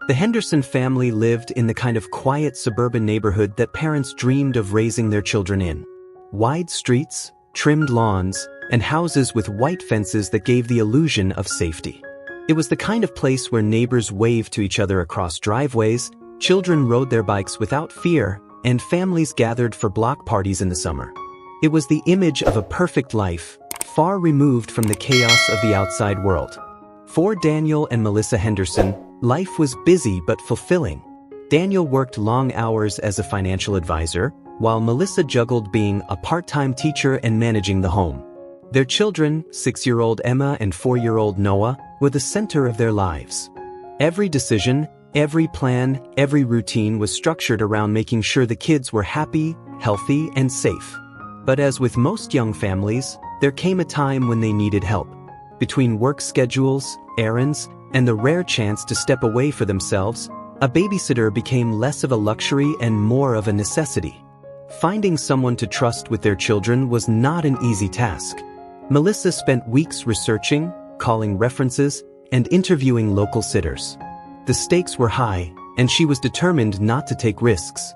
The Henderson family lived in the kind of quiet suburban neighborhood that parents dreamed of raising their children in. Wide streets, trimmed lawns, and houses with white fences that gave the illusion of safety. It was the kind of place where neighbors waved to each other across driveways, children rode their bikes without fear, and families gathered for block parties in the summer. It was the image of a perfect life, far removed from the chaos of the outside world. For Daniel and Melissa Henderson, life was busy but fulfilling. Daniel worked long hours as a financial advisor, while Melissa juggled being a part-time teacher and managing the home. Their children, 6-year-old Emma and 4-year-old Noah, were the center of their lives. Every decision, every plan, every routine was structured around making sure the kids were happy, healthy, and safe. But as with most young families, there came a time when they needed help. Between work schedules, errands, and the rare chance to step away for themselves, a babysitter became less of a luxury and more of a necessity. Finding someone to trust with their children was not an easy task. Melissa spent weeks researching, calling references, and interviewing local sitters. The stakes were high, and she was determined not to take risks.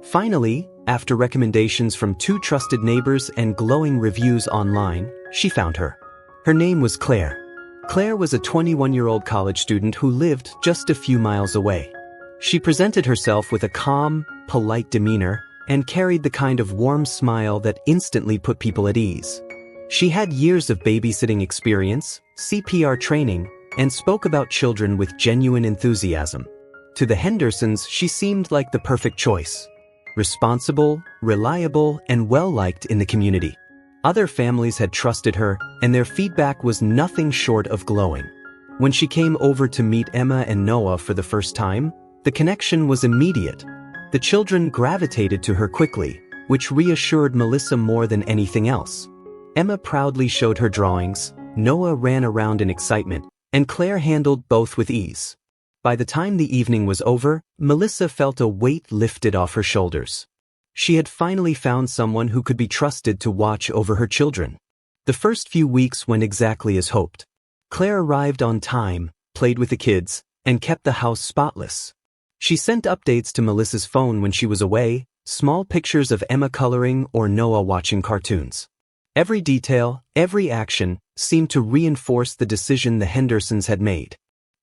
Finally, after recommendations from 2 trusted neighbors and glowing reviews online, she found her. Her name was Claire. Claire was a 21-year-old college student who lived just a few miles away. She presented herself with a calm, polite demeanor and carried the kind of warm smile that instantly put people at ease. She had years of babysitting experience, CPR training, and spoke about children with genuine enthusiasm. To the Hendersons, she seemed like the perfect choice. Responsible, reliable, and well-liked in the community. Other families had trusted her, and their feedback was nothing short of glowing. When she came over to meet Emma and Noah for the first time, the connection was immediate. The children gravitated to her quickly, which reassured Melissa more than anything else. Emma proudly showed her drawings, Noah ran around in excitement, and Claire handled both with ease. By the time the evening was over, Melissa felt a weight lifted off her shoulders. She had finally found someone who could be trusted to watch over her children. The first few weeks went exactly as hoped. Claire arrived on time, played with the kids, and kept the house spotless. She sent updates to Melissa's phone when she was away, small pictures of Emma coloring or Noah watching cartoons. Every detail, every action, seemed to reinforce the decision the Hendersons had made.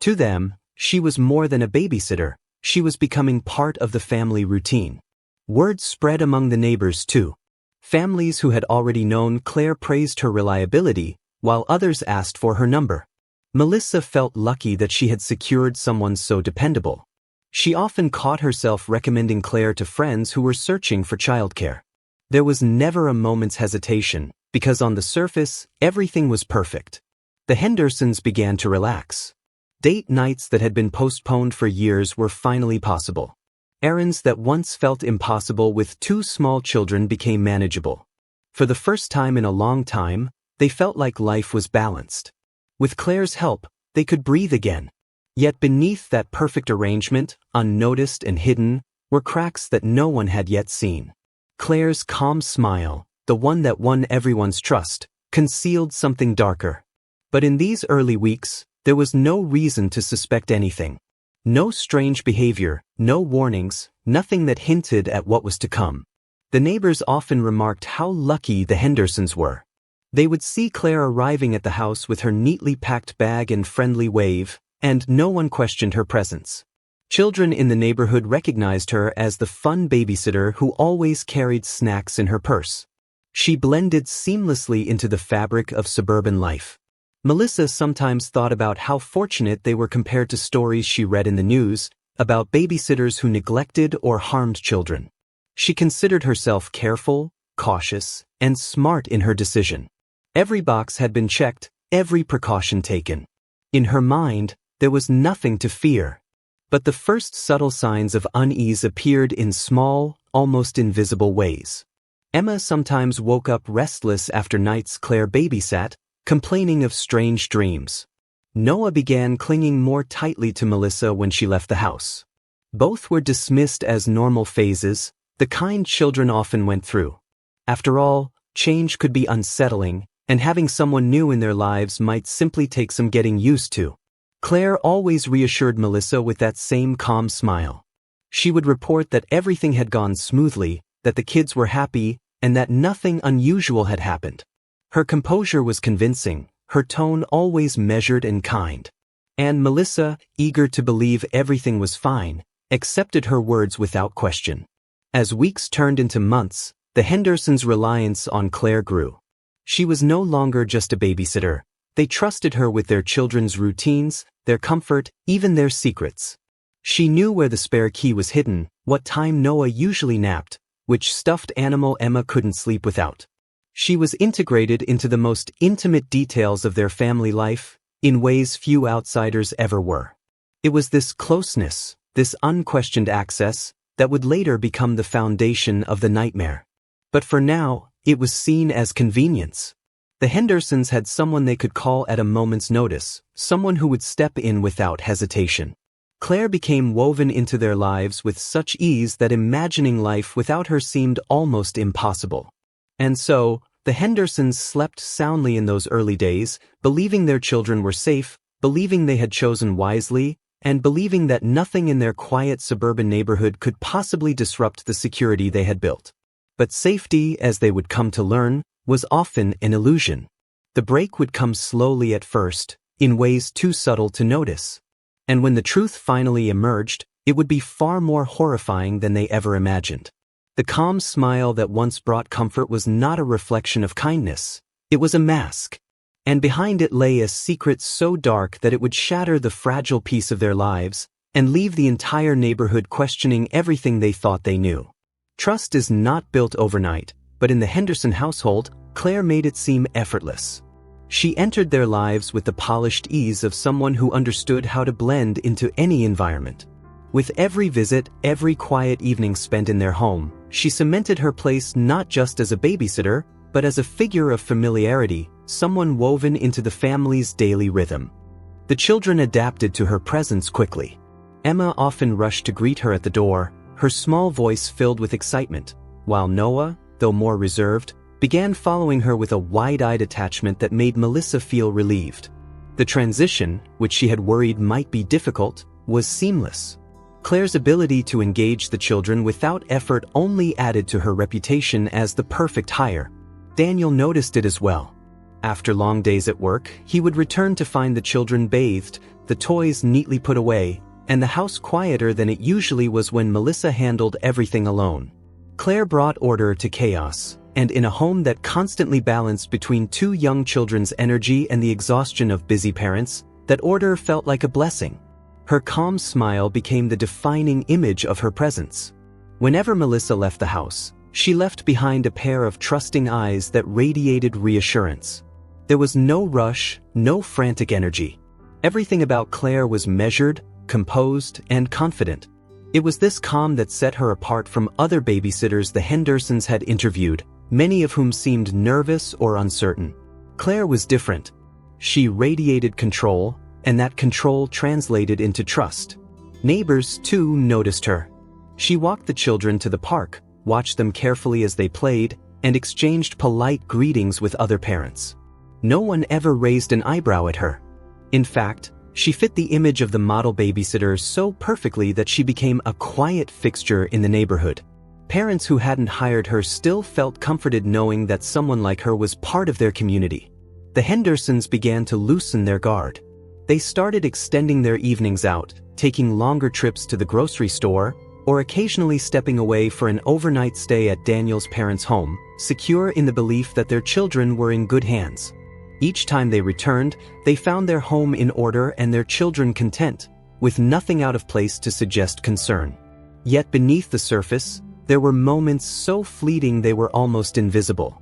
To them, she was more than a babysitter, she was becoming part of the family routine. Word spread among the neighbors too. Families who had already known Claire praised her reliability, while others asked for her number. Melissa felt lucky that she had secured someone so dependable. She often caught herself recommending Claire to friends who were searching for childcare. There was never a moment's hesitation, because on the surface, everything was perfect. The Hendersons began to relax. Date nights that had been postponed for years were finally possible. Errands that once felt impossible with 2 small children became manageable. For the first time in a long time, they felt like life was balanced. With Claire's help, they could breathe again. Yet beneath that perfect arrangement, unnoticed and hidden, were cracks that no one had yet seen. Claire's calm smile, the one that won everyone's trust, concealed something darker. But in these early weeks, there was no reason to suspect anything. No strange behavior, no warnings, nothing that hinted at what was to come. The neighbors often remarked how lucky the Hendersons were. They would see Claire arriving at the house with her neatly packed bag and friendly wave, and no one questioned her presence. Children in the neighborhood recognized her as the fun babysitter who always carried snacks in her purse. She blended seamlessly into the fabric of suburban life. Melissa sometimes thought about how fortunate they were compared to stories she read in the news about babysitters who neglected or harmed children. She considered herself careful, cautious, and smart in her decision. Every box had been checked, every precaution taken. In her mind, there was nothing to fear. But the first subtle signs of unease appeared in small, almost invisible ways. Emma sometimes woke up restless after nights Claire babysat, complaining of strange dreams. Noah began clinging more tightly to Melissa when she left the house. Both were dismissed as normal phases, the kind children often went through. After all, change could be unsettling, and having someone new in their lives might simply take some getting used to. Claire always reassured Melissa with that same calm smile. She would report that everything had gone smoothly, that the kids were happy, and that nothing unusual had happened. Her composure was convincing, her tone always measured and kind. And Melissa, eager to believe everything was fine, accepted her words without question. As weeks turned into months, the Hendersons' reliance on Claire grew. She was no longer just a babysitter. They trusted her with their children's routines, their comfort, even their secrets. She knew where the spare key was hidden, what time Noah usually napped, which stuffed animal Emma couldn't sleep without. She was integrated into the most intimate details of their family life, in ways few outsiders ever were. It was this closeness, this unquestioned access, that would later become the foundation of the nightmare. But for now, it was seen as convenience. The Hendersons had someone they could call at a moment's notice, someone who would step in without hesitation. Claire became woven into their lives with such ease that imagining life without her seemed almost impossible. And so, the Hendersons slept soundly in those early days, believing their children were safe, believing they had chosen wisely, and believing that nothing in their quiet suburban neighborhood could possibly disrupt the security they had built. But safety, as they would come to learn, was often an illusion. The break would come slowly at first, in ways too subtle to notice. And when the truth finally emerged, it would be far more horrifying than they ever imagined. The calm smile that once brought comfort was not a reflection of kindness. It was a mask. And behind it lay a secret so dark that it would shatter the fragile peace of their lives and leave the entire neighborhood questioning everything they thought they knew. Trust is not built overnight, but in the Henderson household, Claire made it seem effortless. She entered their lives with the polished ease of someone who understood how to blend into any environment. With every visit, every quiet evening spent in their home, she cemented her place not just as a babysitter, but as a figure of familiarity, someone woven into the family's daily rhythm. The children adapted to her presence quickly. Emma often rushed to greet her at the door, her small voice filled with excitement, while Noah, though more reserved, began following her with a wide-eyed attachment that made Melissa feel relieved. The transition, which she had worried might be difficult, was seamless. Claire's ability to engage the children without effort only added to her reputation as the perfect hire. Daniel noticed it as well. After long days at work, he would return to find the children bathed, the toys neatly put away, and the house quieter than it usually was when Melissa handled everything alone. Claire brought order to chaos, and in a home that constantly balanced between two young children's energy and the exhaustion of busy parents, that order felt like a blessing. Her calm smile became the defining image of her presence. Whenever Melissa left the house, she left behind a pair of trusting eyes that radiated reassurance. There was no rush, no frantic energy. Everything about Claire was measured, composed, and confident. It was this calm that set her apart from other babysitters the Hendersons had interviewed, many of whom seemed nervous or uncertain. Claire was different. She radiated control, and that control translated into trust. Neighbors, too, noticed her. She walked the children to the park, watched them carefully as they played, and exchanged polite greetings with other parents. No one ever raised an eyebrow at her. In fact, she fit the image of the model babysitter so perfectly that she became a quiet fixture in the neighborhood. Parents who hadn't hired her still felt comforted knowing that someone like her was part of their community. The Hendersons began to loosen their guard. They started extending their evenings out, taking longer trips to the grocery store, or occasionally stepping away for an overnight stay at Daniel's parents' home, secure in the belief that their children were in good hands. Each time they returned, they found their home in order and their children content, with nothing out of place to suggest concern. Yet beneath the surface, there were moments so fleeting they were almost invisible.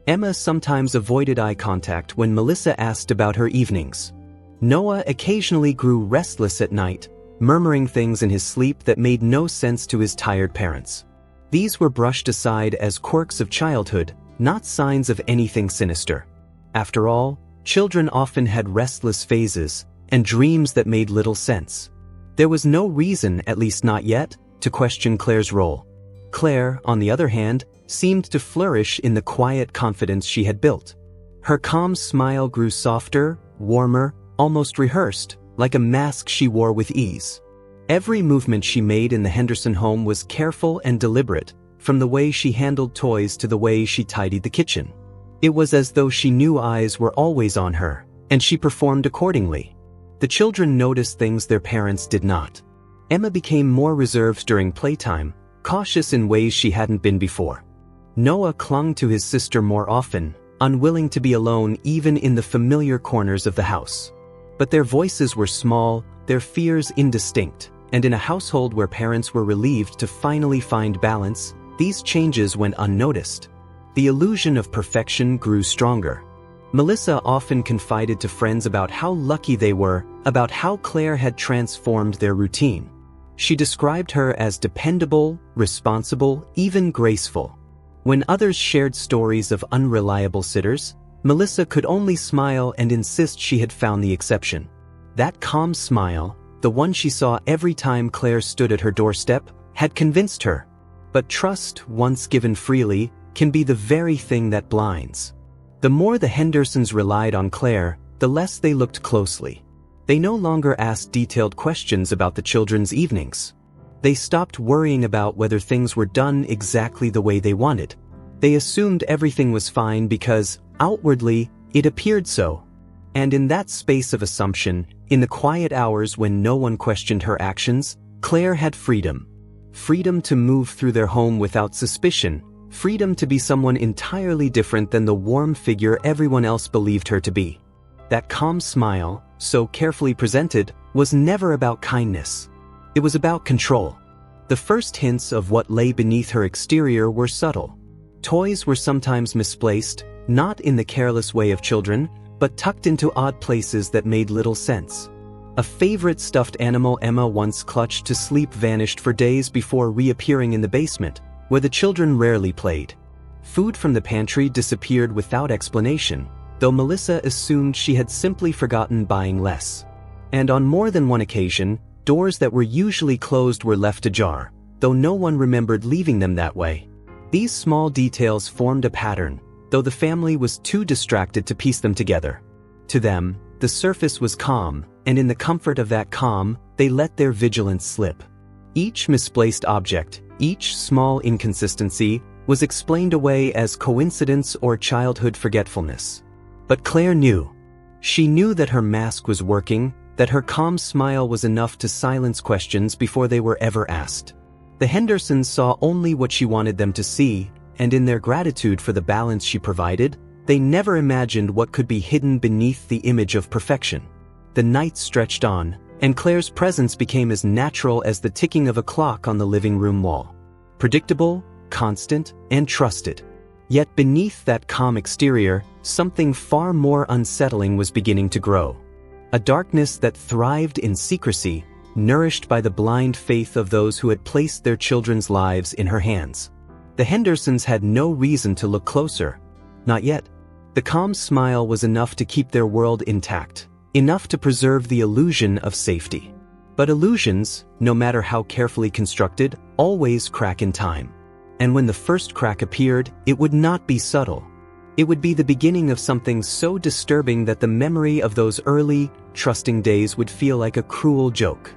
Emma sometimes avoided eye contact when Melissa asked about her evenings. Noah occasionally grew restless at night, murmuring things in his sleep that made no sense to his tired parents. These were brushed aside as quirks of childhood, not signs of anything sinister. After all, children often had restless phases and dreams that made little sense. There was no reason, at least not yet, to question Claire's role. Claire, on the other hand, seemed to flourish in the quiet confidence she had built. Her calm smile grew softer, warmer, almost rehearsed, like a mask she wore with ease. Every movement she made in the Henderson home was careful and deliberate, from the way she handled toys to the way she tidied the kitchen. It was as though she knew eyes were always on her, and she performed accordingly. The children noticed things their parents did not. Emma became more reserved during playtime, cautious in ways she hadn't been before. Noah clung to his sister more often, unwilling to be alone even in the familiar corners of the house. But their voices were small, their fears indistinct, and in a household where parents were relieved to finally find balance, these changes went unnoticed. The illusion of perfection grew stronger. Melissa often confided to friends about how lucky they were, about how Claire had transformed their routine. She described her as dependable, responsible, even graceful. When others shared stories of unreliable sitters, Melissa could only smile and insist she had found the exception. That calm smile, the one she saw every time Claire stood at her doorstep, had convinced her. But trust, once given freely, can be the very thing that blinds. The more the Hendersons relied on Claire, the less they looked closely. They no longer asked detailed questions about the children's evenings. They stopped worrying about whether things were done exactly the way they wanted. They assumed everything was fine because, outwardly, it appeared so. And in that space of assumption, in the quiet hours when no one questioned her actions, Claire had freedom. Freedom to move through their home without suspicion, freedom to be someone entirely different than the warm figure everyone else believed her to be. That calm smile, so carefully presented, was never about kindness. It was about control. The first hints of what lay beneath her exterior were subtle. Toys were sometimes misplaced, not in the careless way of children, but tucked into odd places that made little sense. A favorite stuffed animal Emma once clutched to sleep vanished for days before reappearing in the basement, where the children rarely played. Food from the pantry disappeared without explanation, though Melissa assumed she had simply forgotten buying less. And on more than one occasion, doors that were usually closed were left ajar, though no one remembered leaving them that way. These small details formed a pattern, though the family was too distracted to piece them together. To them, the surface was calm, and in the comfort of that calm, they let their vigilance slip. Each misplaced object, each small inconsistency, was explained away as coincidence or childhood forgetfulness. But Claire knew. She knew that her mask was working, that her calm smile was enough to silence questions before they were ever asked. The Hendersons saw only what she wanted them to see, and in their gratitude for the balance she provided, they never imagined what could be hidden beneath the image of perfection. The nights stretched on, and Claire's presence became as natural as the ticking of a clock on the living room wall. Predictable, constant, and trusted. Yet beneath that calm exterior, something far more unsettling was beginning to grow. A darkness that thrived in secrecy, nourished by the blind faith of those who had placed their children's lives in her hands. The Hendersons had no reason to look closer. Not yet. The calm smile was enough to keep their world intact, enough to preserve the illusion of safety. But illusions, no matter how carefully constructed, always crack in time. And when the first crack appeared, it would not be subtle. It would be the beginning of something so disturbing that the memory of those early, trusting days would feel like a cruel joke.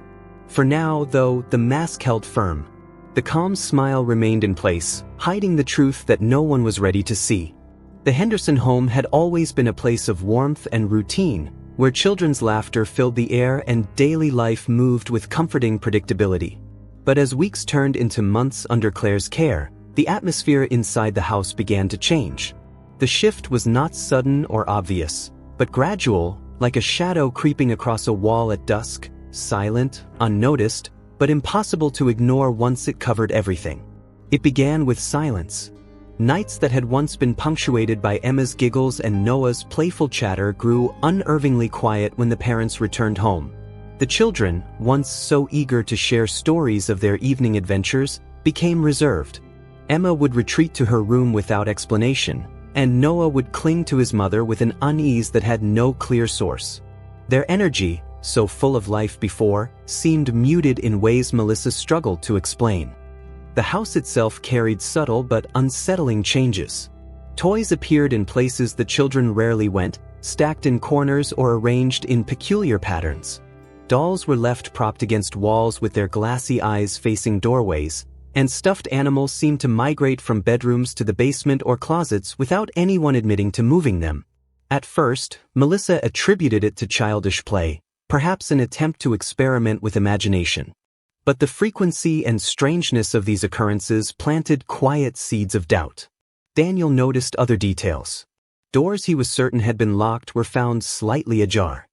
For now, though, the mask held firm. The calm smile remained in place, hiding the truth that no one was ready to see. The Henderson home had always been a place of warmth and routine, where children's laughter filled the air and daily life moved with comforting predictability. But as weeks turned into months under Claire's care, the atmosphere inside the house began to change. The shift was not sudden or obvious, but gradual, like a shadow creeping across a wall at dusk, silent, unnoticed, but impossible to ignore once it covered everything. It began with silence. Nights that had once been punctuated by Emma's giggles and Noah's playful chatter grew unnervingly quiet when the parents returned home. The children, once so eager to share stories of their evening adventures, became reserved. Emma would retreat to her room without explanation, and Noah would cling to his mother with an unease that had no clear source. Their energy, so full of life before, seemed muted in ways Melissa struggled to explain. The house itself carried subtle but unsettling changes. Toys appeared in places the children rarely went, stacked in corners or arranged in peculiar patterns. Dolls were left propped against walls with their glassy eyes facing doorways, and stuffed animals seemed to migrate from bedrooms to the basement or closets without anyone admitting to moving them. At first, Melissa attributed it to childish play, perhaps an attempt to experiment with imagination. But the frequency and strangeness of these occurrences planted quiet seeds of doubt. Daniel noticed other details. Doors he was certain had been locked were found slightly ajar.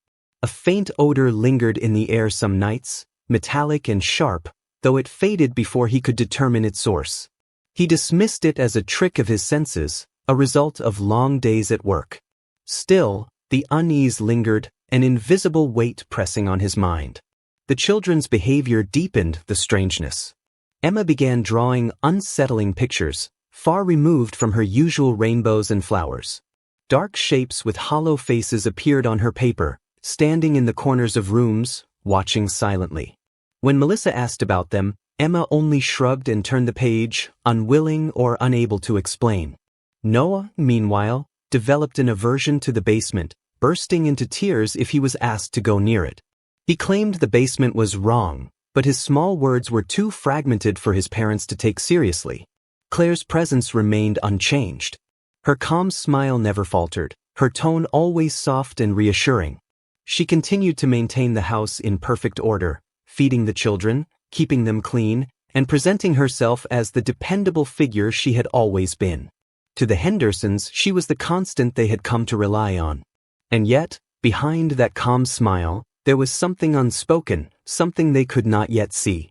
A faint odor lingered in the air some nights, metallic and sharp, though it faded before he could determine its source. He dismissed it as a trick of his senses, a result of long days at work. Still, the unease lingered, an invisible weight pressing on his mind. The children's behavior deepened the strangeness. Emma began drawing unsettling pictures, far removed from her usual rainbows and flowers. Dark shapes with hollow faces appeared on her paper, standing in the corners of rooms, watching silently. When Melissa asked about them, Emma only shrugged and turned the page, unwilling or unable to explain. Noah, meanwhile, developed an aversion to the basement, bursting into tears if he was asked to go near it. He claimed the basement was wrong, but his small words were too fragmented for his parents to take seriously. Claire's presence remained unchanged. Her calm smile never faltered, her tone always soft and reassuring. She continued to maintain the house in perfect order, feeding the children, keeping them clean, and presenting herself as the dependable figure she had always been. To the Hendersons, she was the constant they had come to rely on. And yet, behind that calm smile, there was something unspoken, something they could not yet see.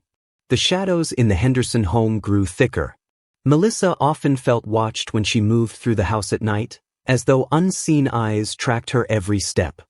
The shadows in the Henderson home grew thicker. Melissa often felt watched when she moved through the house at night, as though unseen eyes tracked her every step.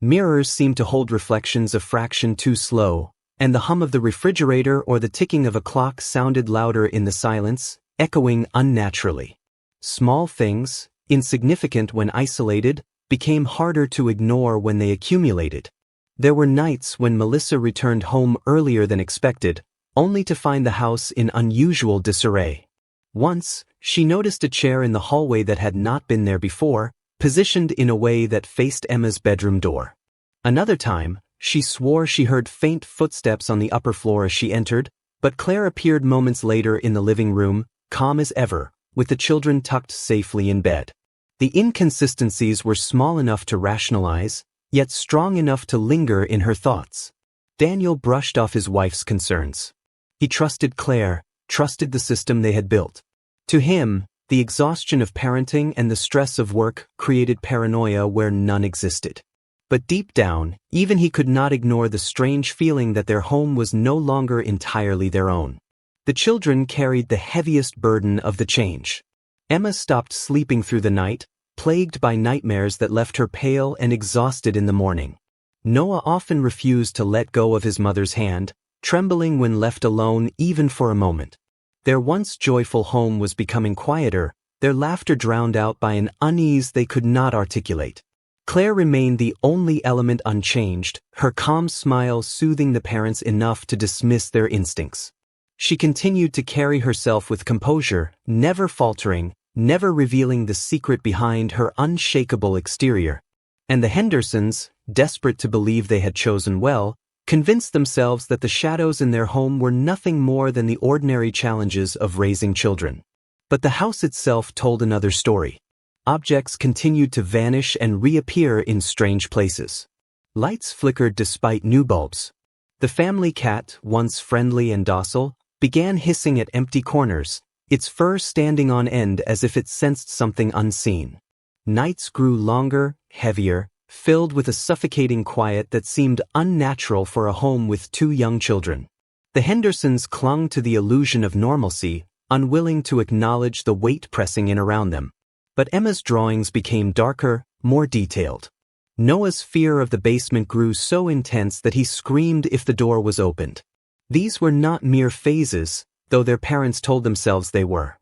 Mirrors seemed to hold reflections a fraction too slow, and the hum of the refrigerator or the ticking of a clock sounded louder in the silence, echoing unnaturally. Small things, insignificant when isolated, became harder to ignore when they accumulated. There were nights when Melissa returned home earlier than expected, only to find the house in unusual disarray. Once, she noticed a chair in the hallway that had not been there before, positioned in a way that faced Emma's bedroom door. Another time, she swore she heard faint footsteps on the upper floor as she entered, but Claire appeared moments later in the living room, calm as ever, with the children tucked safely in bed. The inconsistencies were small enough to rationalize, yet strong enough to linger in her thoughts. Daniel brushed off his wife's concerns. He trusted Claire, trusted the system they had built. To him, the exhaustion of parenting and the stress of work created paranoia where none existed. But deep down, even he could not ignore the strange feeling that their home was no longer entirely their own. The children carried the heaviest burden of the change. Emma stopped sleeping through the night, plagued by nightmares that left her pale and exhausted in the morning. Noah often refused to let go of his mother's hand, trembling when left alone even for a moment. Their once joyful home was becoming quieter, their laughter drowned out by an unease they could not articulate. Claire remained the only element unchanged, her calm smile soothing the parents enough to dismiss their instincts. She continued to carry herself with composure, never faltering, never revealing the secret behind her unshakable exterior. And the Hendersons, desperate to believe they had chosen well, convinced themselves that the shadows in their home were nothing more than the ordinary challenges of raising children. But the house itself told another story. Objects continued to vanish and reappear in strange places. Lights flickered despite new bulbs. The family cat, once friendly and docile, began hissing at empty corners, its fur standing on end as if it sensed something unseen. Nights grew longer, heavier, filled with a suffocating quiet that seemed unnatural for a home with two young children. The Hendersons clung to the illusion of normalcy, unwilling to acknowledge the weight pressing in around them. But Emma's drawings became darker, more detailed. Noah's fear of the basement grew so intense that he screamed if the door was opened. These were not mere phases, though their parents told themselves they were.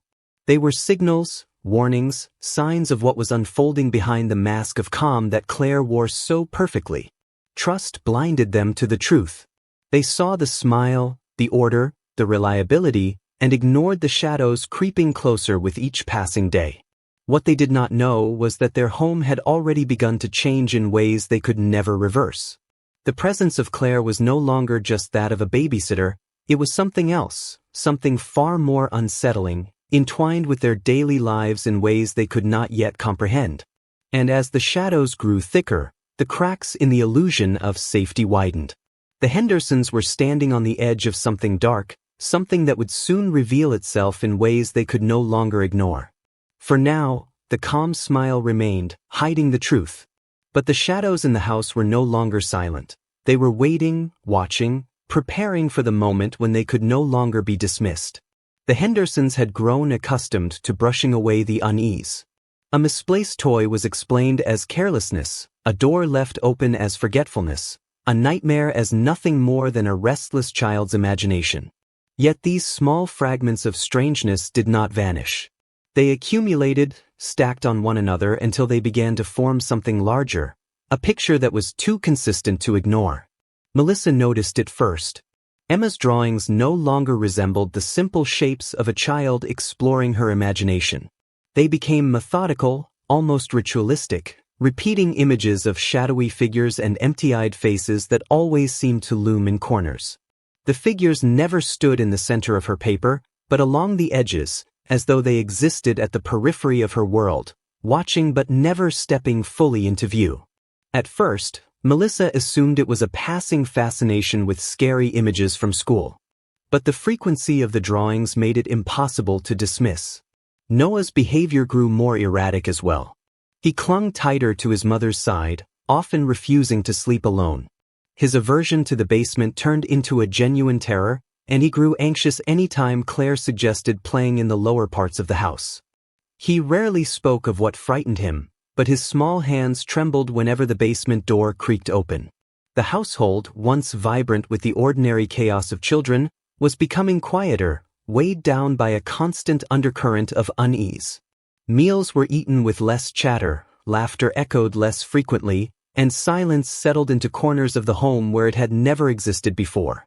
They were signals, warnings, signs of what was unfolding behind the mask of calm that Claire wore so perfectly. Trust blinded them to the truth. They saw the smile, the order, the reliability, and ignored the shadows creeping closer with each passing day. What they did not know was that their home had already begun to change in ways they could never reverse. The presence of Claire was no longer just that of a babysitter, it was something else, something far more unsettling, entwined with their daily lives in ways they could not yet comprehend. And as the shadows grew thicker, the cracks in the illusion of safety widened. The Hendersons were standing on the edge of something dark, something that would soon reveal itself in ways they could no longer ignore. For now, the calm smile remained, hiding the truth. But the shadows in the house were no longer silent. They were waiting, watching, preparing for the moment when they could no longer be dismissed. The Hendersons had grown accustomed to brushing away the unease. A misplaced toy was explained as carelessness, a door left open as forgetfulness, a nightmare as nothing more than a restless child's imagination. Yet these small fragments of strangeness did not vanish. They accumulated, stacked on one another until they began to form something larger, a picture that was too consistent to ignore. Melissa noticed it first. Emma's drawings no longer resembled the simple shapes of a child exploring her imagination. They became methodical, almost ritualistic, repeating images of shadowy figures and empty-eyed faces that always seemed to loom in corners. The figures never stood in the center of her paper, but along the edges, as though they existed at the periphery of her world, watching but never stepping fully into view. At first, Melissa assumed it was a passing fascination with scary images from school. But the frequency of the drawings made it impossible to dismiss. Noah's behavior grew more erratic as well. He clung tighter to his mother's side, often refusing to sleep alone. His aversion to the basement turned into a genuine terror, and he grew anxious any time Claire suggested playing in the lower parts of the house. He rarely spoke of what frightened him, but his small hands trembled whenever the basement door creaked open. The household, once vibrant with the ordinary chaos of children, was becoming quieter, weighed down by a constant undercurrent of unease. Meals were eaten with less chatter, laughter echoed less frequently, and silence settled into corners of the home where it had never existed before.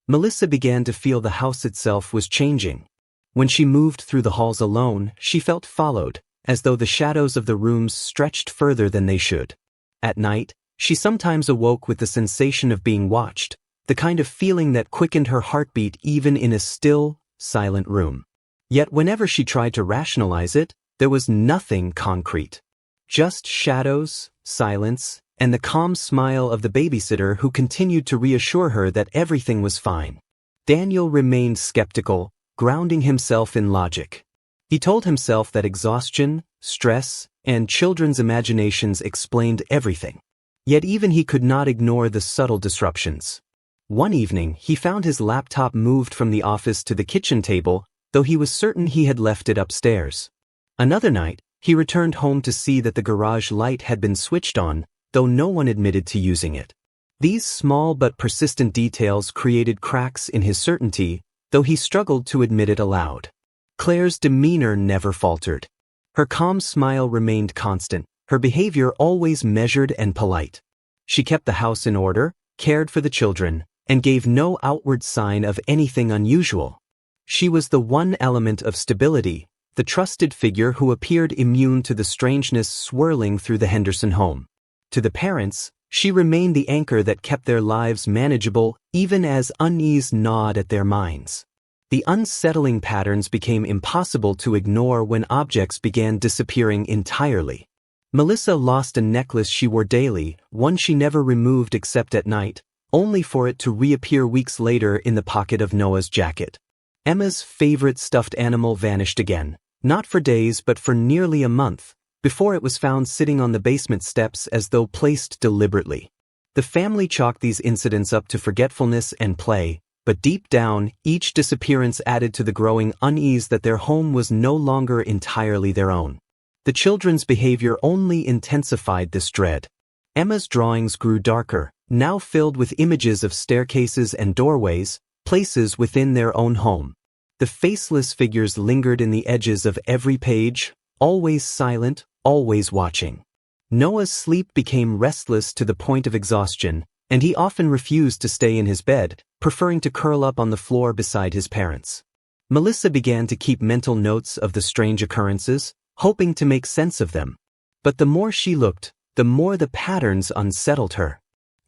Melissa began to feel the house itself was changing. When she moved through the halls alone, she felt followed, as though the shadows of the rooms stretched further than they should. At night, she sometimes awoke with the sensation of being watched, the kind of feeling that quickened her heartbeat even in a still, silent room. Yet whenever she tried to rationalize it, there was nothing concrete. Just shadows, silence, and the calm smile of the babysitter who continued to reassure her that everything was fine. Daniel remained skeptical, grounding himself in logic. He told himself that exhaustion, stress, and children's imaginations explained everything. Yet even he could not ignore the subtle disruptions. One evening, he found his laptop moved from the office to the kitchen table, though he was certain he had left it upstairs. Another night, he returned home to see that the garage light had been switched on, though no one admitted to using it. These small but persistent details created cracks in his certainty, though he struggled to admit it aloud. Claire's demeanor never faltered. Her calm smile remained constant, her behavior always measured and polite. She kept the house in order, cared for the children, and gave no outward sign of anything unusual. She was the one element of stability, the trusted figure who appeared immune to the strangeness swirling through the Henderson home. To the parents, she remained the anchor that kept their lives manageable even as unease gnawed at their minds. The unsettling patterns became impossible to ignore when objects began disappearing entirely. Melissa lost a necklace she wore daily, one she never removed except at night, only for it to reappear weeks later in the pocket of Noah's jacket. Emma's favorite stuffed animal vanished again, not for days but for nearly a month, before it was found sitting on the basement steps as though placed deliberately. The family chalked these incidents up to forgetfulness and play, but deep down, each disappearance added to the growing unease that their home was no longer entirely their own. The children's behavior only intensified this dread. Emma's drawings grew darker, now filled with images of staircases and doorways, places within their own home. The faceless figures lingered in the edges of every page, always silent, always watching. Noah's sleep became restless to the point of exhaustion, and he often refused to stay in his bed, preferring to curl up on the floor beside his parents. Melissa began to keep mental notes of the strange occurrences, hoping to make sense of them. But the more she looked, the more the patterns unsettled her.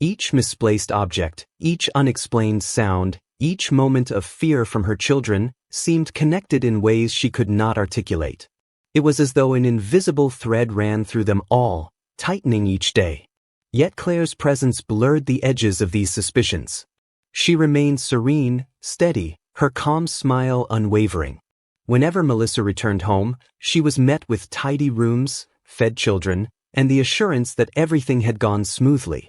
Each misplaced object, each unexplained sound, each moment of fear from her children seemed connected in ways she could not articulate. It was as though an invisible thread ran through them all, tightening each day. Yet Claire's presence blurred the edges of these suspicions. She remained serene, steady, her calm smile unwavering. Whenever Melissa returned home, she was met with tidy rooms, fed children, and the assurance that everything had gone smoothly.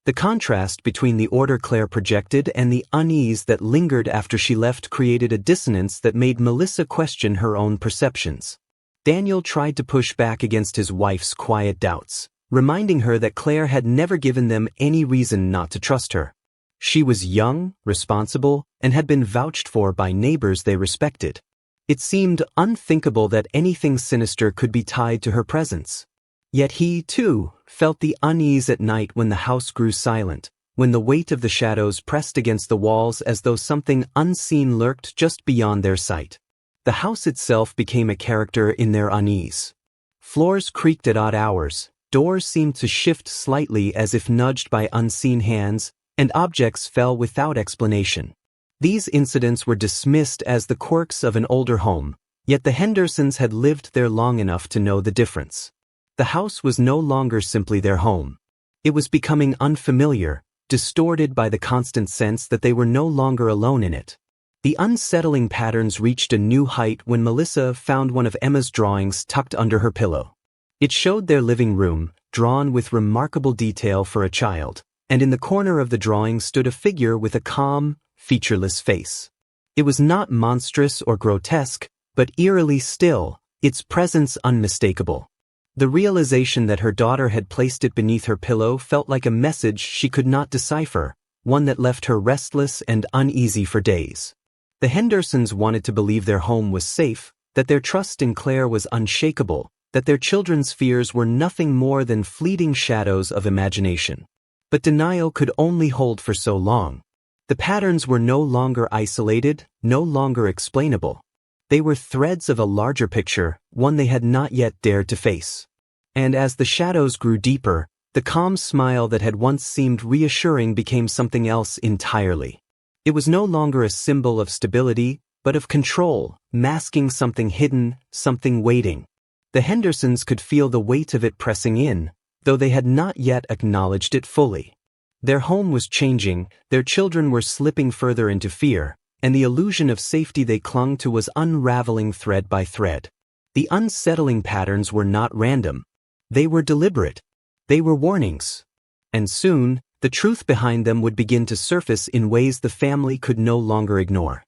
The contrast between the order Claire projected and the unease that lingered after she left created a dissonance that made Melissa question her own perceptions. Daniel tried to push back against his wife's quiet doubts, reminding her that Claire had never given them any reason not to trust her. She was young, responsible, and had been vouched for by neighbors they respected. It seemed unthinkable that anything sinister could be tied to her presence. Yet he, too, felt the unease at night when the house grew silent, when the weight of the shadows pressed against the walls as though something unseen lurked just beyond their sight. The house itself became a character in their unease. Floors creaked at odd hours, doors seemed to shift slightly as if nudged by unseen hands, and objects fell without explanation. These incidents were dismissed as the quirks of an older home, yet the Hendersons had lived there long enough to know the difference. The house was no longer simply their home. It was becoming unfamiliar, distorted by the constant sense that they were no longer alone in it. The unsettling patterns reached a new height when Melissa found one of Emma's drawings tucked under her pillow. It showed their living room, drawn with remarkable detail for a child, and in the corner of the drawing stood a figure with a calm, featureless face. It was not monstrous or grotesque, but eerily still, its presence unmistakable. The realization that her daughter had placed it beneath her pillow felt like a message she could not decipher, one that left her restless and uneasy for days. The Hendersons wanted to believe their home was safe, that their trust in Claire was unshakable, that their children's fears were nothing more than fleeting shadows of imagination. But denial could only hold for so long. The patterns were no longer isolated, no longer explainable. They were threads of a larger picture, one they had not yet dared to face. And as the shadows grew deeper, the calm smile that had once seemed reassuring became something else entirely. It was no longer a symbol of stability, but of control, masking something hidden, something waiting. The Hendersons could feel the weight of it pressing in, though they had not yet acknowledged it fully. Their home was changing, their children were slipping further into fear, and the illusion of safety they clung to was unraveling thread by thread. The unsettling patterns were not random. They were deliberate. They were warnings. And soon, the truth behind them would begin to surface in ways the family could no longer ignore.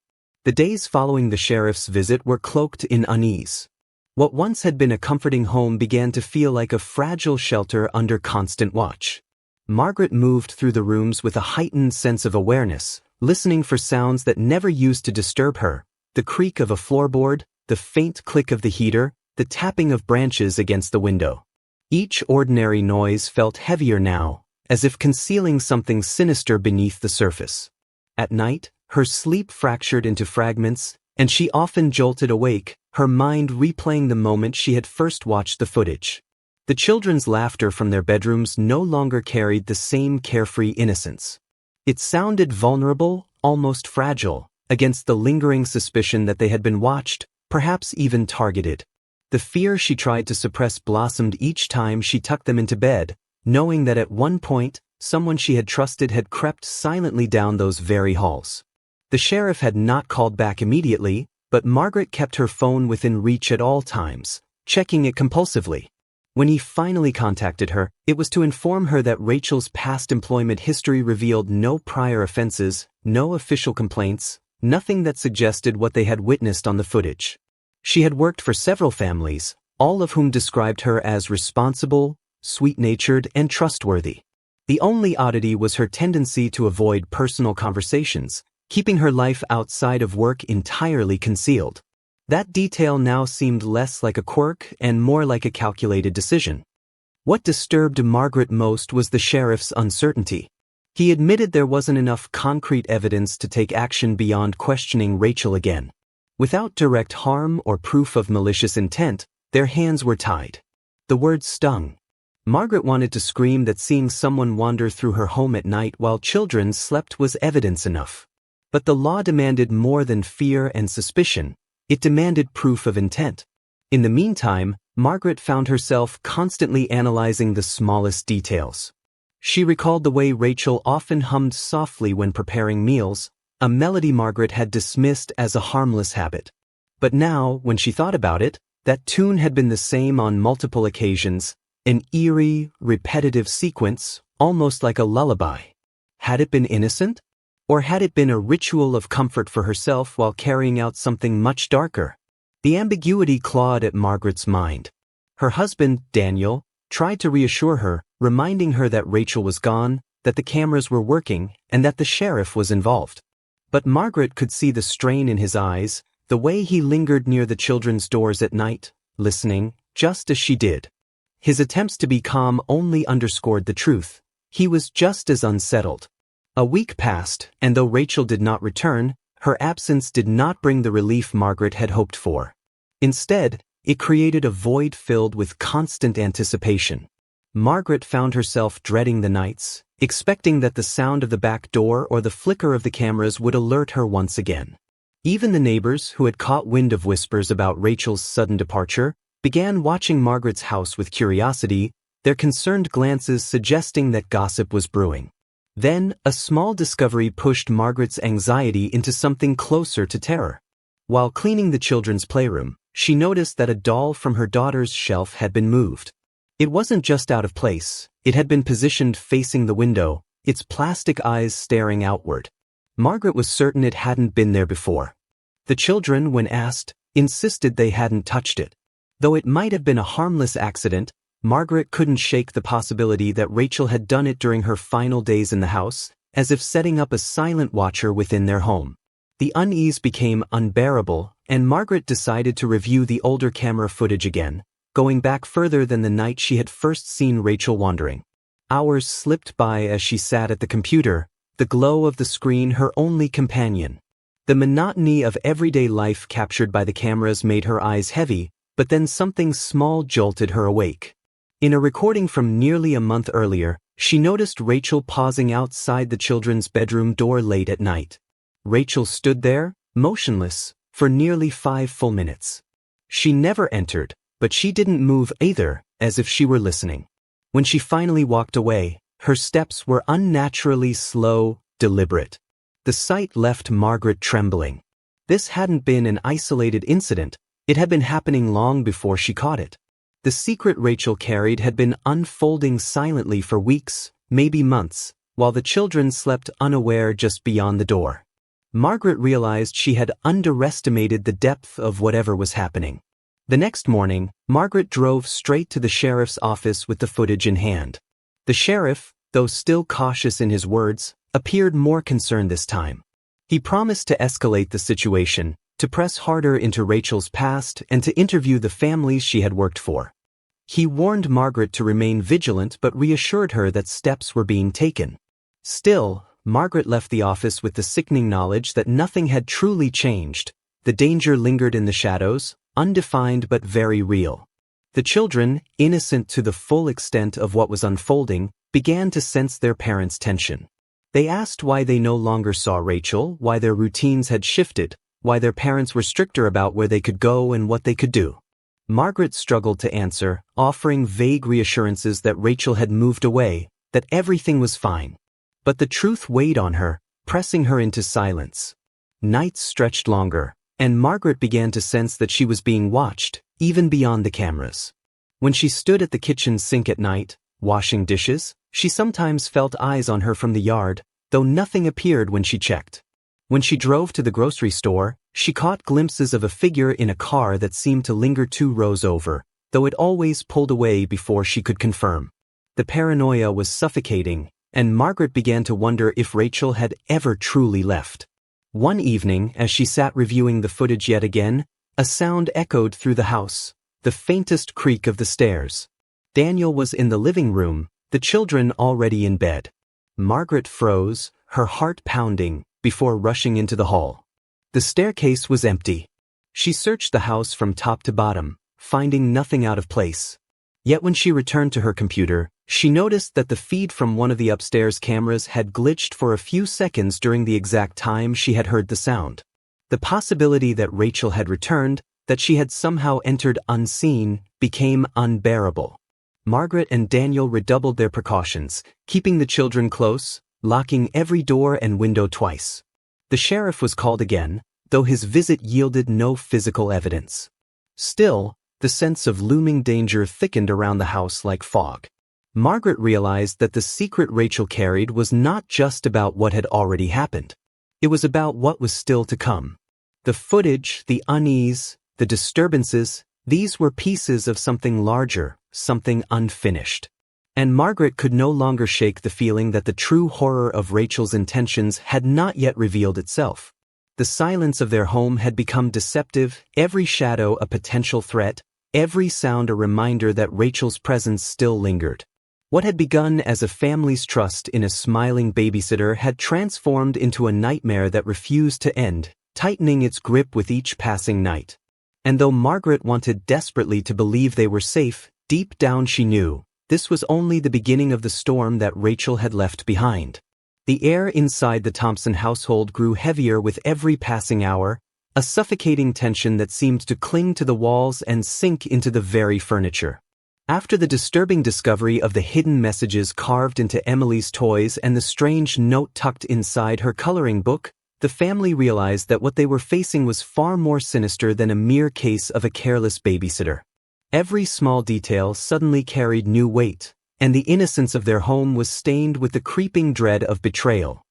The days following the sheriff's visit were cloaked in unease. What once had been a comforting home began to feel like a fragile shelter under constant watch. Margaret moved through the rooms with a heightened sense of awareness, listening for sounds that never used to disturb her, the creak of a floorboard, the faint click of the heater, the tapping of branches against the window. Each ordinary noise felt heavier now, as if concealing something sinister beneath the surface. At night, her sleep fractured into fragments, and she often jolted awake, her mind replaying the moment she had first watched the footage. The children's laughter from their bedrooms no longer carried the same carefree innocence. It sounded vulnerable, almost fragile, against the lingering suspicion that they had been watched, perhaps even targeted. The fear she tried to suppress blossomed each time she tucked them into bed, knowing that at one point, someone she had trusted had crept silently down those very halls. The sheriff had not called back immediately, but Margaret kept her phone within reach at all times, checking it compulsively. When he finally contacted her, it was to inform her that Rachel's past employment history revealed no prior offenses, no official complaints, nothing that suggested what they had witnessed on the footage. She had worked for several families, all of whom described her as responsible, sweet-natured, and trustworthy. The only oddity was her tendency to avoid personal conversations, keeping her life outside of work entirely concealed. That detail now seemed less like a quirk and more like a calculated decision. What disturbed Margaret most was the sheriff's uncertainty. He admitted there wasn't enough concrete evidence to take action beyond questioning Rachel again. Without direct harm or proof of malicious intent, their hands were tied. The words stung. Margaret wanted to scream that seeing someone wander through her home at night while children slept was evidence enough. But the law demanded more than fear and suspicion. It demanded proof of intent. In the meantime, Margaret found herself constantly analyzing the smallest details. She recalled the way Rachel often hummed softly when preparing meals, a melody Margaret had dismissed as a harmless habit. But now, when she thought about it, that tune had been the same on multiple occasions, an eerie, repetitive sequence, almost like a lullaby. Had it been innocent? Or had it been a ritual of comfort for herself while carrying out something much darker? The ambiguity clawed at Margaret's mind. Her husband, Daniel, tried to reassure her, reminding her that Rachel was gone, that the cameras were working, and that the sheriff was involved. But Margaret could see the strain in his eyes, the way he lingered near the children's doors at night, listening, just as she did. His attempts to be calm only underscored the truth. He was just as unsettled. A week passed, and though Rachel did not return, her absence did not bring the relief Margaret had hoped for. Instead, it created a void filled with constant anticipation. Margaret found herself dreading the nights, expecting that the sound of the back door or the flicker of the cameras would alert her once again. Even the neighbors, who had caught wind of whispers about Rachel's sudden departure, began watching Margaret's house with curiosity, their concerned glances suggesting that gossip was brewing. Then, a small discovery pushed Margaret's anxiety into something closer to terror. While cleaning the children's playroom, she noticed that a doll from her daughter's shelf had been moved. It wasn't just out of place, it had been positioned facing the window, its plastic eyes staring outward. Margaret was certain it hadn't been there before. The children, when asked, insisted they hadn't touched it. Though it might have been a harmless accident, Margaret couldn't shake the possibility that Rachel had done it during her final days in the house, as if setting up a silent watcher within their home. The unease became unbearable, and Margaret decided to review the older camera footage again, going back further than the night she had first seen Rachel wandering. Hours slipped by as she sat at the computer, the glow of the screen her only companion. The monotony of everyday life captured by the cameras made her eyes heavy, but then something small jolted her awake. In a recording from nearly a month earlier, she noticed Rachel pausing outside the children's bedroom door late at night. Rachel stood there, motionless, for nearly 5 full minutes. She never entered, but she didn't move either, as if she were listening. When she finally walked away, her steps were unnaturally slow, deliberate. The sight left Margaret trembling. This hadn't been an isolated incident, it had been happening long before she caught it. The secret Rachel carried had been unfolding silently for weeks, maybe months, while the children slept unaware just beyond the door. Margaret realized she had underestimated the depth of whatever was happening. The next morning, Margaret drove straight to the sheriff's office with the footage in hand. The sheriff, though still cautious in his words, appeared more concerned this time. He promised to escalate the situation, to press harder into Rachel's past and to interview the families she had worked for. He warned Margaret to remain vigilant but reassured her that steps were being taken. Still, Margaret left the office with the sickening knowledge that nothing had truly changed. The danger lingered in the shadows, undefined but very real. The children, innocent to the full extent of what was unfolding, began to sense their parents' tension. They asked why they no longer saw Rachel, why their routines had shifted, why their parents were stricter about where they could go and what they could do. Margaret struggled to answer, offering vague reassurances that Rachel had moved away, that everything was fine. But the truth weighed on her, pressing her into silence. Nights stretched longer, and Margaret began to sense that she was being watched, even beyond the cameras. When she stood at the kitchen sink at night, washing dishes, she sometimes felt eyes on her from the yard, though nothing appeared when she checked. When she drove to the grocery store, she caught glimpses of a figure in a car that seemed to linger 2 rows over, though it always pulled away before she could confirm. The paranoia was suffocating, and Margaret began to wonder if Rachel had ever truly left. One evening, as she sat reviewing the footage yet again, a sound echoed through the house, the faintest creak of the stairs. Daniel was in the living room, the children already in bed. Margaret froze, her heart pounding, before rushing into the hall. The staircase was empty. She searched the house from top to bottom, finding nothing out of place. Yet when she returned to her computer, she noticed that the feed from one of the upstairs cameras had glitched for a few seconds during the exact time she had heard the sound. The possibility that Rachel had returned, that she had somehow entered unseen, became unbearable. Margaret and Daniel redoubled their precautions, keeping the children close, locking every door and window twice. The sheriff was called again, though his visit yielded no physical evidence. Still, the sense of looming danger thickened around the house like fog. Margaret realized that the secret Rachel carried was not just about what had already happened. It was about what was still to come. The footage, the unease, the disturbances, these were pieces of something larger, something unfinished. And Margaret could no longer shake the feeling that the true horror of Rachel's intentions had not yet revealed itself. The silence of their home had become deceptive, every shadow a potential threat, every sound a reminder that Rachel's presence still lingered. What had begun as a family's trust in a smiling babysitter had transformed into a nightmare that refused to end, tightening its grip with each passing night. And though Margaret wanted desperately to believe they were safe, deep down she knew this was only the beginning of the storm that Rachel had left behind. The air inside the Thompson household grew heavier with every passing hour, a suffocating tension that seemed to cling to the walls and sink into the very furniture. After the disturbing discovery of the hidden messages carved into Emily's toys and the strange note tucked inside her coloring book, the family realized that what they were facing was far more sinister than a mere case of a careless babysitter. Every small detail suddenly carried new weight, and the innocence of their home was stained with the creeping dread of betrayal.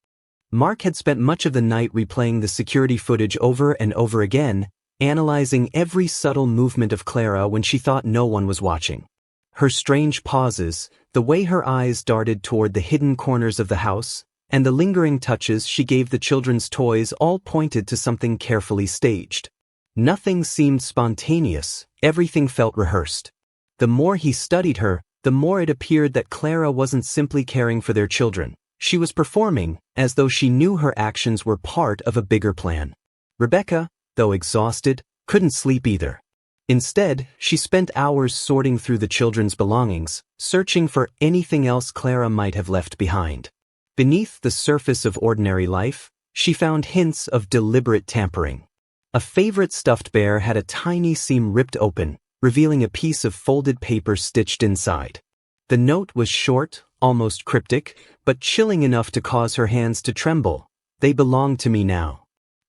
Mark had spent much of the night replaying the security footage over and over again, analyzing every subtle movement of Clara when she thought no one was watching. Her strange pauses, the way her eyes darted toward the hidden corners of the house, and the lingering touches she gave the children's toys all pointed to something carefully staged. Nothing seemed spontaneous, everything felt rehearsed. The more he studied her, the more it appeared that Clara wasn't simply caring for their children. She was performing, as though she knew her actions were part of a bigger plan. Rebecca, though exhausted, couldn't sleep either. Instead, she spent hours sorting through the children's belongings, searching for anything else Clara might have left behind. Beneath the surface of ordinary life, she found hints of deliberate tampering. A favorite stuffed bear had a tiny seam ripped open, revealing a piece of folded paper stitched inside. The note was short, almost cryptic, but chilling enough to cause her hands to tremble. "They belong to me now."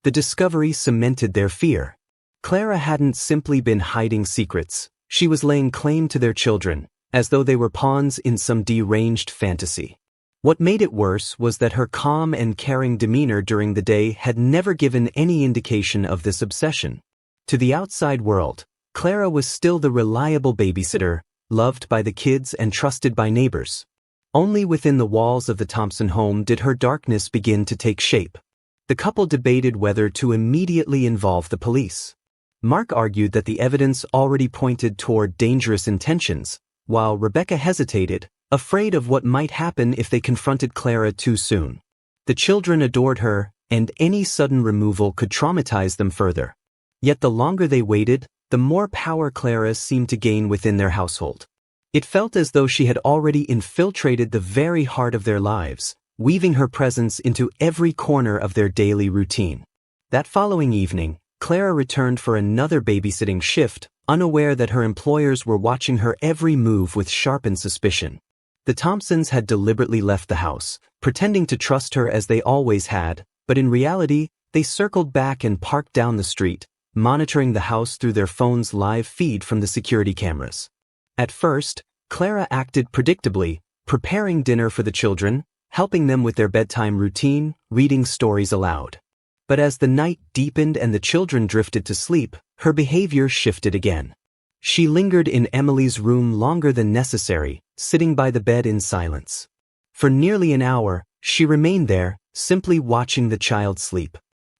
The discovery cemented their fear. Clara hadn't simply been hiding secrets, she was laying claim to their children, as though they were pawns in some deranged fantasy. What made it worse was that her calm and caring demeanor during the day had never given any indication of this obsession. To the outside world, Clara was still the reliable babysitter, loved by the kids and trusted by neighbors. Only within the walls of the Thompson home did her darkness begin to take shape. The couple debated whether to immediately involve the police. Mark argued that the evidence already pointed toward dangerous intentions, while Rebecca hesitated, afraid of what might happen if they confronted Clara too soon. The children adored her, and any sudden removal could traumatize them further. Yet the longer they waited, the more power Clara seemed to gain within their household. It felt as though she had already infiltrated the very heart of their lives, weaving her presence into every corner of their daily routine. That following evening, Clara returned for another babysitting shift, unaware that her employers were watching her every move with sharpened suspicion. The Thompsons had deliberately left the house, pretending to trust her as they always had, but in reality, they circled back and parked down the street, monitoring the house through their phone's live feed from the security cameras. At first, Clara acted predictably, preparing dinner for the children, helping them with their bedtime routine, reading stories aloud. But as the night deepened and the children drifted to sleep, her behavior shifted again. She lingered in Emily's room longer than necessary, sitting by the bed in silence. For nearly an hour, she remained there, simply watching the child sleep.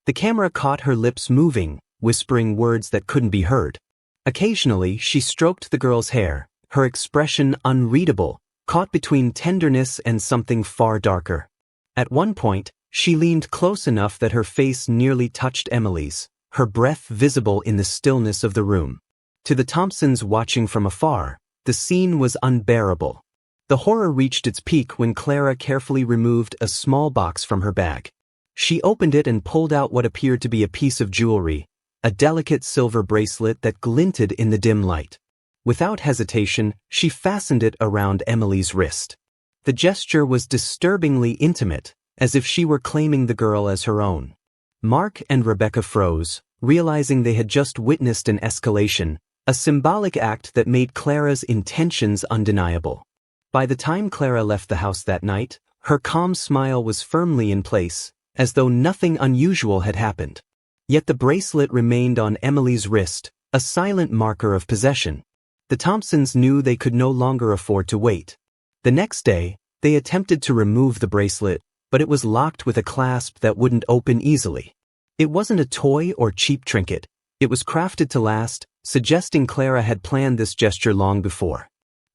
The camera caught her lips moving, whispering words that couldn't be heard. Occasionally, she stroked the girl's hair, her expression unreadable, caught between tenderness and something far darker. At one point, she leaned close enough that her face nearly touched Emily's, her breath visible in the stillness of the room. To the Thompsons watching from afar, The scene was unbearable. The horror reached its peak when Clara carefully removed a small box from her bag. She opened it and pulled out what appeared to be a piece of jewelry, a delicate silver bracelet that glinted in the dim light. Without hesitation, she fastened it around Emily's wrist. The gesture was disturbingly intimate, as if she were claiming the girl as her own. Mark and Rebecca froze, realizing they had just witnessed an escalation, a symbolic act that made Clara's intentions undeniable. By the time Clara left the house that night, her calm smile was firmly in place, as though nothing unusual had happened. Yet the bracelet remained on Emily's wrist, a silent marker of possession. The Thompsons knew they could no longer afford to wait. The next day, they attempted to remove the bracelet, but it was locked with a clasp that wouldn't open easily. It wasn't a toy or cheap trinket. It was crafted to last, suggesting Clara had planned this gesture long before.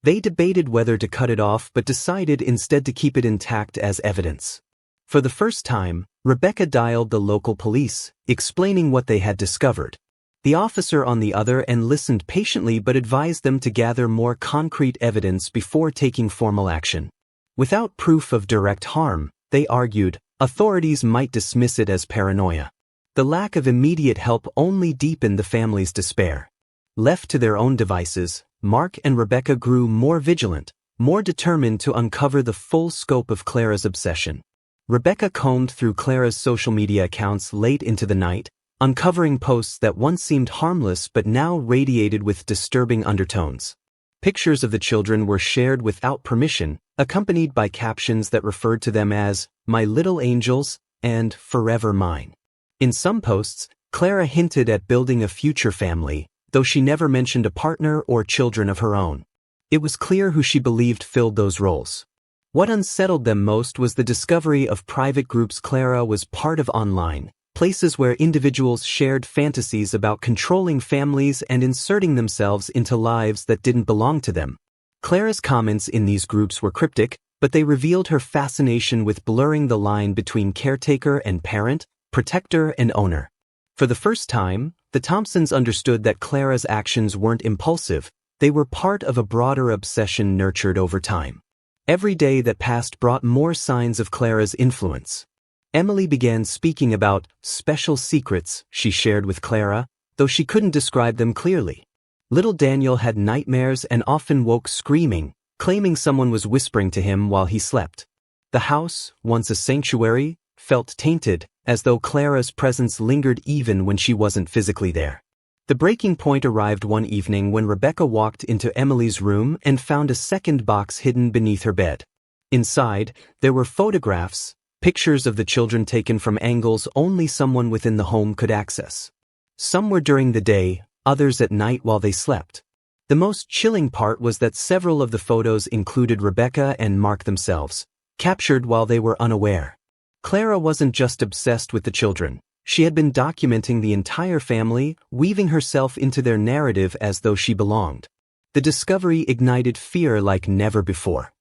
They debated whether to cut it off but decided instead to keep it intact as evidence. For the first time, Rebecca dialed the local police, explaining what they had discovered. The officer on the other end listened patiently but advised them to gather more concrete evidence before taking formal action. Without proof of direct harm, they argued, authorities might dismiss it as paranoia. The lack of immediate help only deepened the family's despair. Left to their own devices, Mark and Rebecca grew more vigilant, more determined to uncover the full scope of Clara's obsession. Rebecca combed through Clara's social media accounts late into the night, uncovering posts that once seemed harmless but now radiated with disturbing undertones. Pictures of the children were shared without permission, accompanied by captions that referred to them as "my little angels" and "forever mine." In some posts, Clara hinted at building a future family, though she never mentioned a partner or children of her own. It was clear who she believed filled those roles. What unsettled them most was the discovery of private groups Clara was part of online, places where individuals shared fantasies about controlling families and inserting themselves into lives that didn't belong to them. Clara's comments in these groups were cryptic, but they revealed her fascination with blurring the line between caretaker and parent, protector and owner. For the first time, the Thompsons understood that Clara's actions weren't impulsive, they were part of a broader obsession nurtured over time. Every day that passed brought more signs of Clara's influence. Emily began speaking about special secrets she shared with Clara, though she couldn't describe them clearly. Little Daniel had nightmares and often woke screaming, claiming someone was whispering to him while he slept. The house, once a sanctuary, felt tainted, as though Clara's presence lingered even when she wasn't physically there. The breaking point arrived one evening when Rebecca walked into Emily's room and found a second box hidden beneath her bed. Inside, there were photographs, pictures of the children taken from angles only someone within the home could access. Some were during the day, others at night while they slept. The most chilling part was that several of the photos included Rebecca and Mark themselves, captured while they were unaware. Clara wasn't just obsessed with the children. She had been documenting the entire family, weaving herself into their narrative as though she belonged. The discovery ignited fear like never before.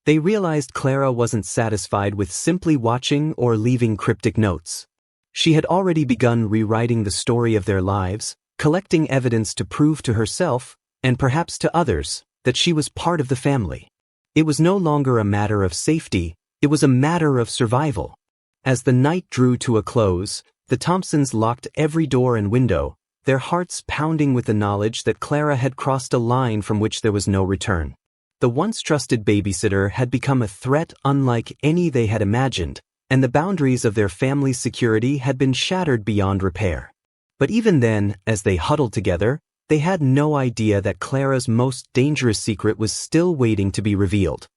They realized Clara wasn't satisfied with simply watching or leaving cryptic notes. She had already begun rewriting the story of their lives, collecting evidence to prove to herself, and perhaps to others, that she was part of the family. It was no longer a matter of safety, it was a matter of survival. As the night drew to a close, the Thompsons locked every door and window, their hearts pounding with the knowledge that Clara had crossed a line from which there was no return. The once trusted babysitter had become a threat unlike any they had imagined, and the boundaries of their family's security had been shattered beyond repair. But even then, as they huddled together, they had no idea that Clara's most dangerous secret was still waiting to be revealed.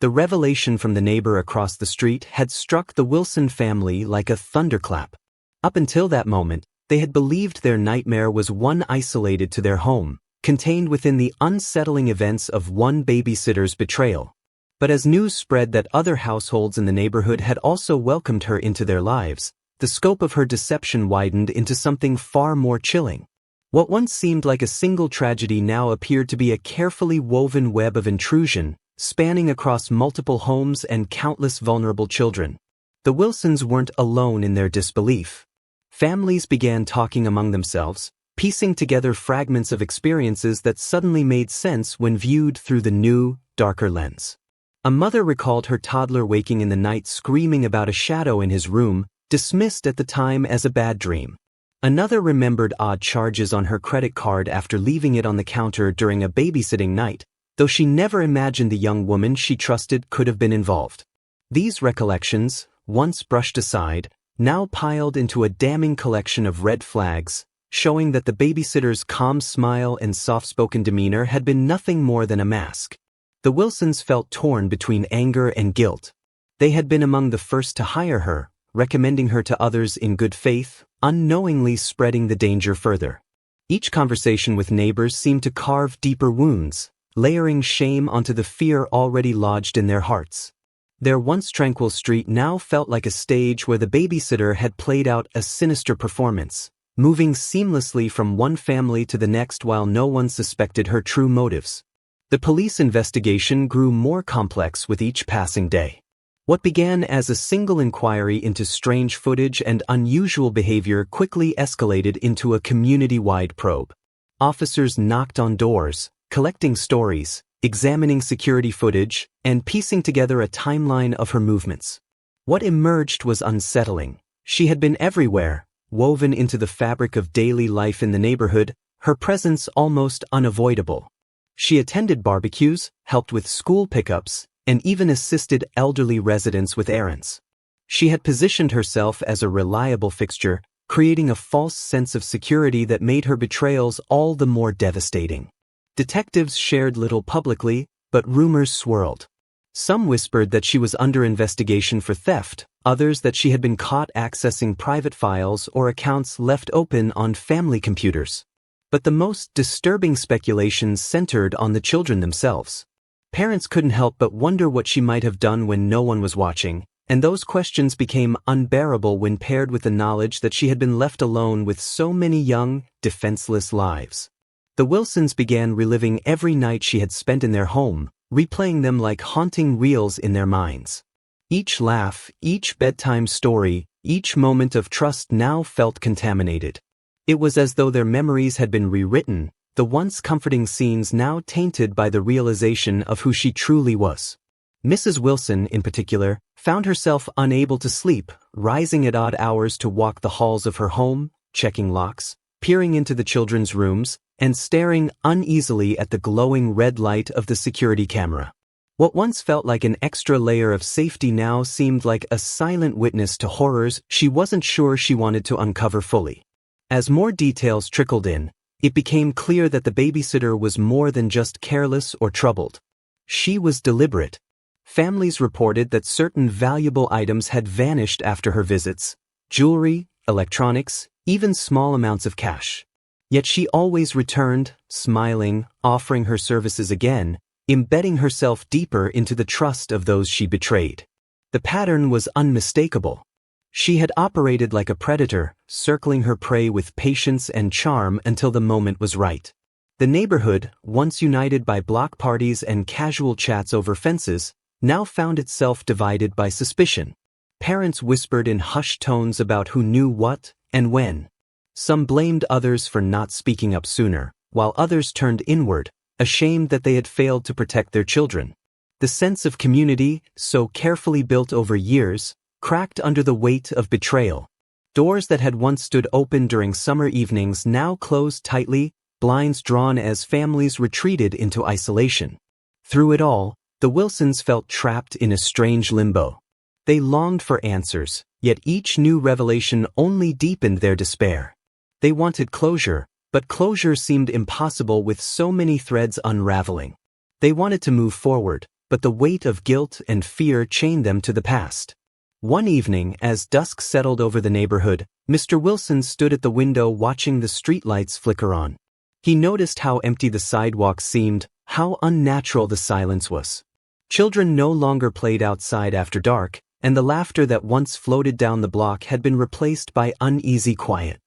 The revelation from the neighbor across the street had struck the Wilson family like a thunderclap. Up until that moment, they had believed their nightmare was one isolated to their home, contained within the unsettling events of one babysitter's betrayal. But as news spread that other households in the neighborhood had also welcomed her into their lives, the scope of her deception widened into something far more chilling. What once seemed like a single tragedy now appeared to be a carefully woven web of intrusion, spanning across multiple homes and countless vulnerable children. The Wilsons weren't alone in their disbelief. Families began talking among themselves, piecing together fragments of experiences that suddenly made sense when viewed through the new, darker lens. A mother recalled her toddler waking in the night screaming about a shadow in his room, dismissed at the time as a bad dream. Another remembered odd charges on her credit card after leaving it on the counter during a babysitting night, though she never imagined the young woman she trusted could have been involved. These recollections, once brushed aside, now piled into a damning collection of red flags, showing that the babysitter's calm smile and soft-spoken demeanor had been nothing more than a mask. The Wilsons felt torn between anger and guilt. They had been among the first to hire her, recommending her to others in good faith, unknowingly spreading the danger further. Each conversation with neighbors seemed to carve deeper wounds, layering shame onto the fear already lodged in their hearts. Their once tranquil street now felt like a stage where the babysitter had played out a sinister performance, moving seamlessly from one family to the next while no one suspected her true motives. The police investigation grew more complex with each passing day. What began as a single inquiry into strange footage and unusual behavior quickly escalated into a community-wide probe. Officers knocked on doors, collecting stories, examining security footage, and piecing together a timeline of her movements. What emerged was unsettling. She had been everywhere, woven into the fabric of daily life in the neighborhood, her presence almost unavoidable. She attended barbecues, helped with school pickups, and even assisted elderly residents with errands. She had positioned herself as a reliable fixture, creating a false sense of security that made her betrayals all the more devastating. Detectives shared little publicly, but rumors swirled. Some whispered that she was under investigation for theft, others that she had been caught accessing private files or accounts left open on family computers. But the most disturbing speculations centered on the children themselves. Parents couldn't help but wonder what she might have done when no one was watching, and those questions became unbearable when paired with the knowledge that she had been left alone with so many young, defenseless lives. The Wilsons began reliving every night she had spent in their home, replaying them like haunting reels in their minds. Each laugh, each bedtime story, each moment of trust now felt contaminated. It was as though their memories had been rewritten, the once comforting scenes now tainted by the realization of who she truly was. Mrs. Wilson, in particular, found herself unable to sleep, rising at odd hours to walk the halls of her home, checking locks, peering into the children's rooms, and staring uneasily at the glowing red light of the security camera. What once felt like an extra layer of safety now seemed like a silent witness to horrors she wasn't sure she wanted to uncover fully. As more details trickled in, it became clear that the babysitter was more than just careless or troubled. She was deliberate. Families reported that certain valuable items had vanished after her visits: jewelry, electronics, even small amounts of cash. Yet she always returned, smiling, offering her services again, embedding herself deeper into the trust of those she betrayed. The pattern was unmistakable. She had operated like a predator, circling her prey with patience and charm until the moment was right. The neighborhood, once united by block parties and casual chats over fences, now found itself divided by suspicion. Parents whispered in hushed tones about who knew what and when. Some blamed others for not speaking up sooner, while others turned inward, ashamed that they had failed to protect their children. The sense of community, so carefully built over years, cracked under the weight of betrayal. Doors that had once stood open during summer evenings now closed tightly, blinds drawn as families retreated into isolation. Through it all, the Wilsons felt trapped in a strange limbo. They longed for answers, yet each new revelation only deepened their despair. They wanted closure, but closure seemed impossible with so many threads unraveling. They wanted to move forward, but the weight of guilt and fear chained them to the past. One evening, as dusk settled over the neighborhood, Mr. Wilson stood at the window watching the streetlights flicker on. He noticed how empty the sidewalk seemed, how unnatural the silence was. Children no longer played outside after dark, and the laughter that once floated down the block had been replaced by uneasy quiet.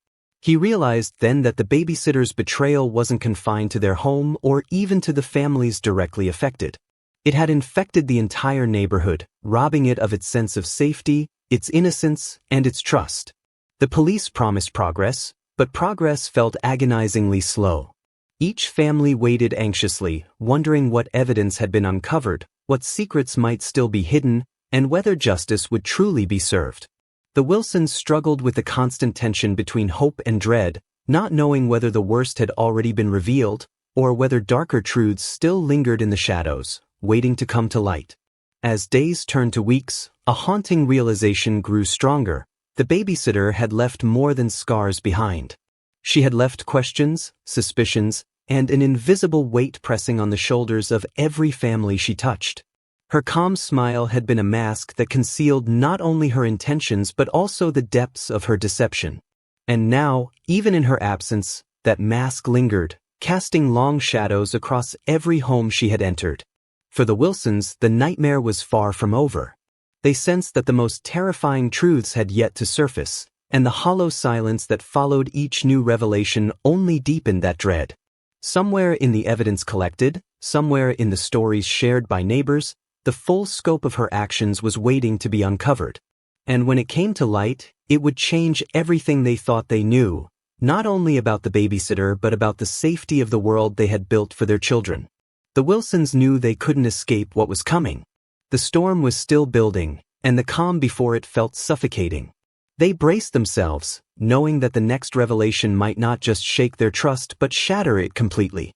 He realized then that the babysitter's betrayal wasn't confined to their home or even to the families directly affected. It had infected the entire neighborhood, robbing it of its sense of safety, its innocence, and its trust. The police promised progress, But progress felt agonizingly slow. Each family waited anxiously, wondering what evidence had been uncovered, what secrets might still be hidden, and whether justice would truly be served. The Wilsons struggled with the constant tension between hope and dread, not knowing whether the worst had already been revealed, or whether darker truths still lingered in the shadows, waiting to come to light. As days turned to weeks, a haunting realization grew stronger. The babysitter had left more than scars behind. She had left questions, suspicions, and an invisible weight pressing on the shoulders of every family she touched. Her calm smile had been a mask that concealed not only her intentions but also the depths of her deception. And now, even in her absence, that mask lingered, casting long shadows across every home she had entered. For the Wilsons, the nightmare was far from over. They sensed that the most terrifying truths had yet to surface, and the hollow silence that followed each new revelation only deepened that dread. Somewhere in the evidence collected, somewhere in the stories shared by neighbors, the full scope of her actions was waiting to be uncovered. And when it came to light, it would change everything they thought they knew, not only about the babysitter but about the safety of the world they had built for their children. The Wilsons knew they couldn't escape what was coming. The storm was still building, and the calm before it felt suffocating. They braced themselves, knowing that the next revelation might not just shake their trust but shatter it completely.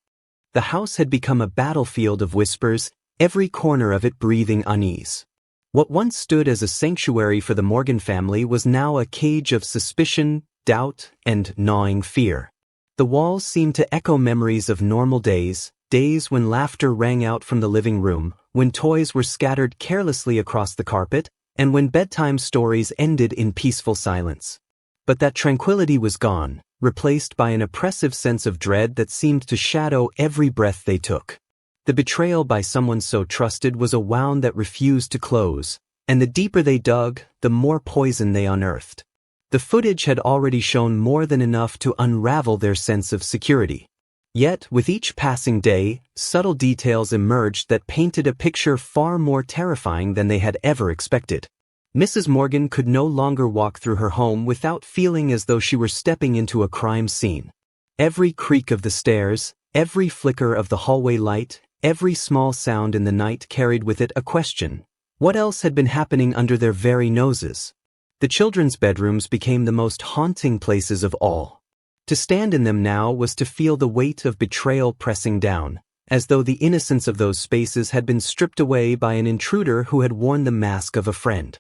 The house had become a battlefield of whispers, every corner of it breathing unease. What once stood as a sanctuary for the Morgan family was now a cage of suspicion, doubt, and gnawing fear. The walls seemed to echo memories of normal days, days when laughter rang out from the living room, when toys were scattered carelessly across the carpet, and when bedtime stories ended in peaceful silence. But that tranquility was gone, replaced by an oppressive sense of dread that seemed to shadow every breath they took. The betrayal by someone so trusted was a wound that refused to close, and the deeper they dug, the more poison they unearthed. The footage had already shown more than enough to unravel their sense of security. Yet, with each passing day, subtle details emerged that painted a picture far more terrifying than they had ever expected. Mrs. Morgan could no longer walk through her home without feeling as though she were stepping into a crime scene. Every creak of the stairs, every flicker of the hallway light, every small sound in the night carried with it a question. What else had been happening under their very noses? The children's bedrooms became the most haunting places of all. To stand in them now was to feel the weight of betrayal pressing down, as though the innocence of those spaces had been stripped away by an intruder who had worn the mask of a friend.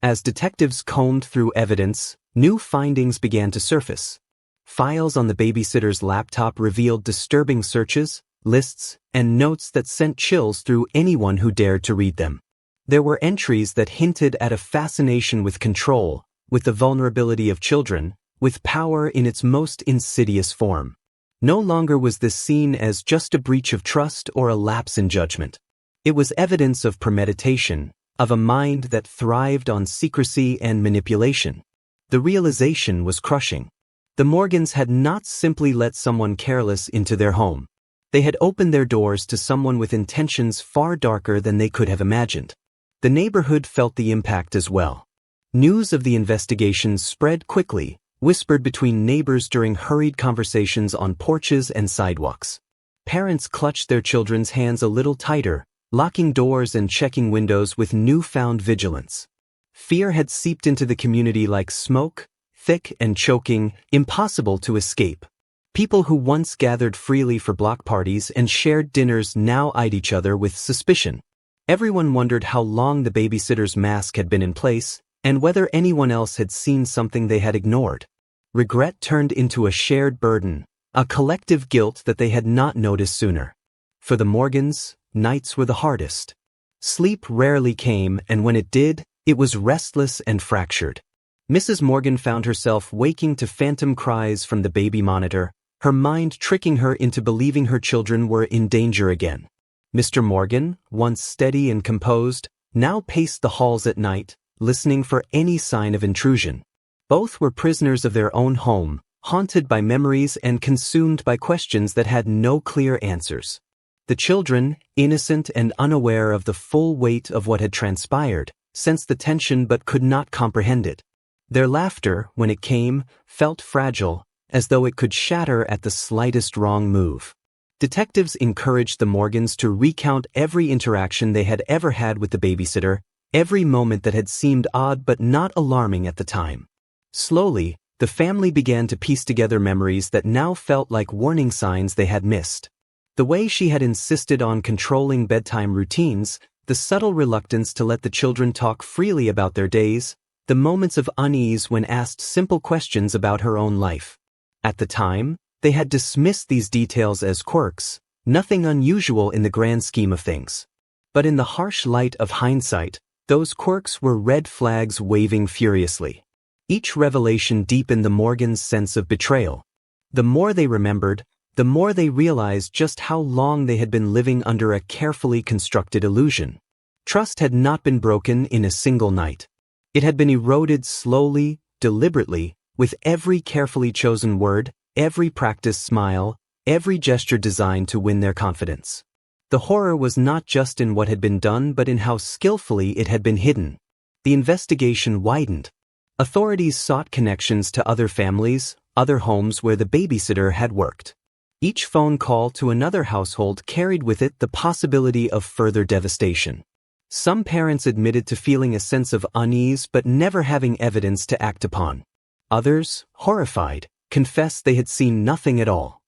As detectives combed through evidence, new findings began to surface. Files on the babysitter's laptop revealed disturbing searches, lists, and notes that sent chills through anyone who dared to read them. There were entries that hinted at a fascination with control, with the vulnerability of children, with power in its most insidious form. No longer was this seen as just a breach of trust or a lapse in judgment. It was evidence of premeditation, of a mind that thrived on secrecy and manipulation. The realization was crushing. The Morgans had not simply let someone careless into their home. They had opened their doors to someone with intentions far darker than they could have imagined. The neighborhood felt the impact as well. News of the investigation spread quickly, whispered between neighbors during hurried conversations on porches and sidewalks. Parents clutched their children's hands a little tighter, locking doors and checking windows with newfound vigilance. Fear had seeped into the community like smoke, thick and choking, impossible to escape. People who once gathered freely for block parties and shared dinners now eyed each other with suspicion. Everyone wondered how long the babysitter's mask had been in place, and whether anyone else had seen something they had ignored. Regret turned into a shared burden, a collective guilt that they had not noticed sooner. For the Morgans, nights were the hardest. Sleep rarely came, and when it did, it was restless and fractured. Mrs. Morgan found herself waking to phantom cries from the baby monitor, her mind tricking her into believing her children were in danger again. Mr. Morgan, once steady and composed, now paced the halls at night, listening for any sign of intrusion. Both were prisoners of their own home, haunted by memories and consumed by questions that had no clear answers. The children, innocent and unaware of the full weight of what had transpired, sensed the tension but could not comprehend it. Their laughter, when it came, felt fragile, as though it could shatter at the slightest wrong move. Detectives encouraged the Morgans to recount every interaction they had ever had with the babysitter, every moment that had seemed odd but not alarming at the time. Slowly, the family began to piece together memories that now felt like warning signs they had missed. The way she had insisted on controlling bedtime routines, the subtle reluctance to let the children talk freely about their days, the moments of unease when asked simple questions about her own life. At the time, they had dismissed these details as quirks, nothing unusual in the grand scheme of things. But in the harsh light of hindsight, those quirks were red flags waving furiously. Each revelation deepened the Morgans' sense of betrayal. The more they remembered, the more they realized just how long they had been living under a carefully constructed illusion. Trust had not been broken in a single night. It had been eroded slowly, deliberately, with every carefully chosen word, every practiced smile, every gesture designed to win their confidence. The horror was not just in what had been done but in how skillfully it had been hidden. The investigation widened. Authorities sought connections to other families, other homes where the babysitter had worked. Each phone call to another household carried with it the possibility of further devastation. Some parents admitted to feeling a sense of unease but never having evidence to act upon. Others, horrified, confessed they had seen nothing at all.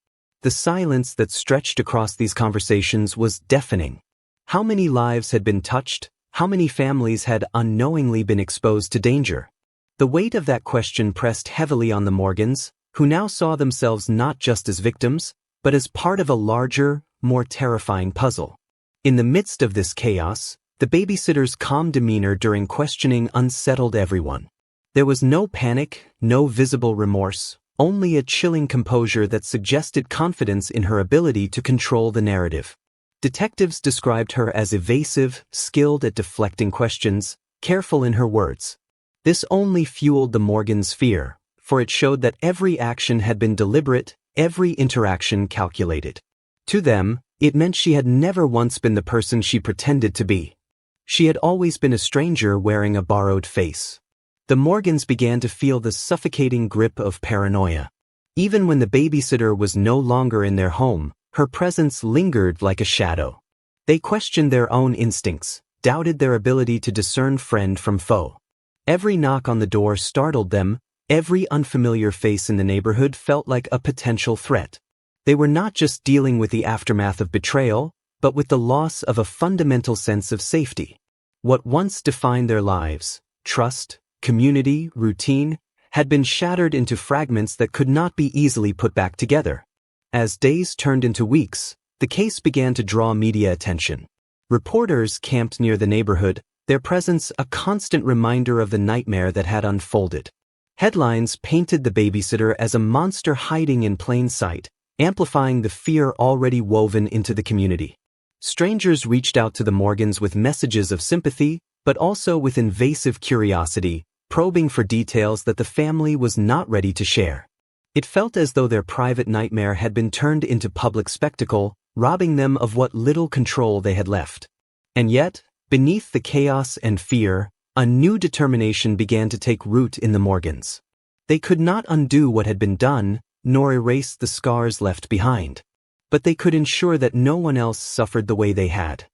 The silence that stretched across these conversations was deafening. How many lives had been touched? How many families had unknowingly been exposed to danger? The weight of that question pressed heavily on the Morgans, who now saw themselves not just as victims, but as part of a larger, more terrifying puzzle. In the midst of this chaos, the babysitter's calm demeanor during questioning unsettled everyone. There was no panic, no visible remorse, only a chilling composure that suggested confidence in her ability to control the narrative. Detectives described her as evasive, skilled at deflecting questions, careful in her words. This only fueled the Morgans' fear, for it showed that every action had been deliberate, every interaction calculated. To them, it meant she had never once been the person she pretended to be. She had always been a stranger wearing a borrowed face. The Morgans began to feel the suffocating grip of paranoia. Even when the babysitter was no longer in their home, her presence lingered like a shadow. They questioned their own instincts, doubted their ability to discern friend from foe. Every knock on the door startled them, every unfamiliar face in the neighborhood felt like a potential threat. They were not just dealing with the aftermath of betrayal, but with the loss of a fundamental sense of safety. What once defined their lives, trust, community, routine, had been shattered into fragments that could not be easily put back together. As days turned into weeks, the case began to draw media attention. Reporters camped near the neighborhood, their presence a constant reminder of the nightmare that had unfolded. Headlines painted the babysitter as a monster hiding in plain sight, amplifying the fear already woven into the community. Strangers reached out to the Morgans with messages of sympathy, but also with invasive curiosity, probing for details that the family was not ready to share. It felt as though their private nightmare had been turned into public spectacle, robbing them of what little control they had left. And yet, beneath the chaos and fear, a new determination began to take root in the Morgans. They could not undo what had been done, nor erase the scars left behind. But they could ensure that no one else suffered the way they had.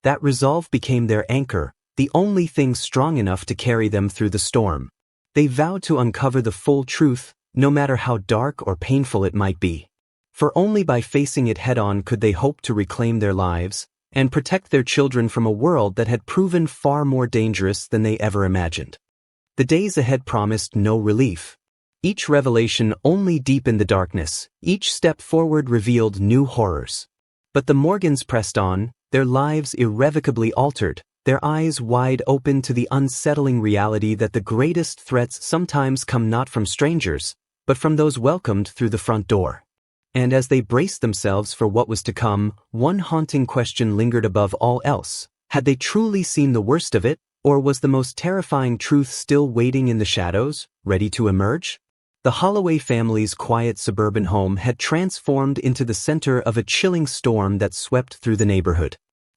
That resolve became their anchor, the only thing strong enough to carry them through the storm. They vowed to uncover the full truth, no matter how dark or painful it might be. For only by facing it head-on could they hope to reclaim their lives and protect their children from a world that had proven far more dangerous than they ever imagined. The days ahead promised no relief. Each revelation only deepened the darkness, each step forward revealed new horrors. But the Morgans pressed on, their lives irrevocably altered, their eyes wide open to the unsettling reality that the greatest threats sometimes come not from strangers, but from those welcomed through the front door. And as they braced themselves for what was to come, one haunting question lingered above all else. Had they truly seen the worst of it, or was the most terrifying truth still waiting in the shadows, ready to emerge? The Holloway family's quiet suburban home had transformed into the center of a chilling storm that swept through the neighborhood.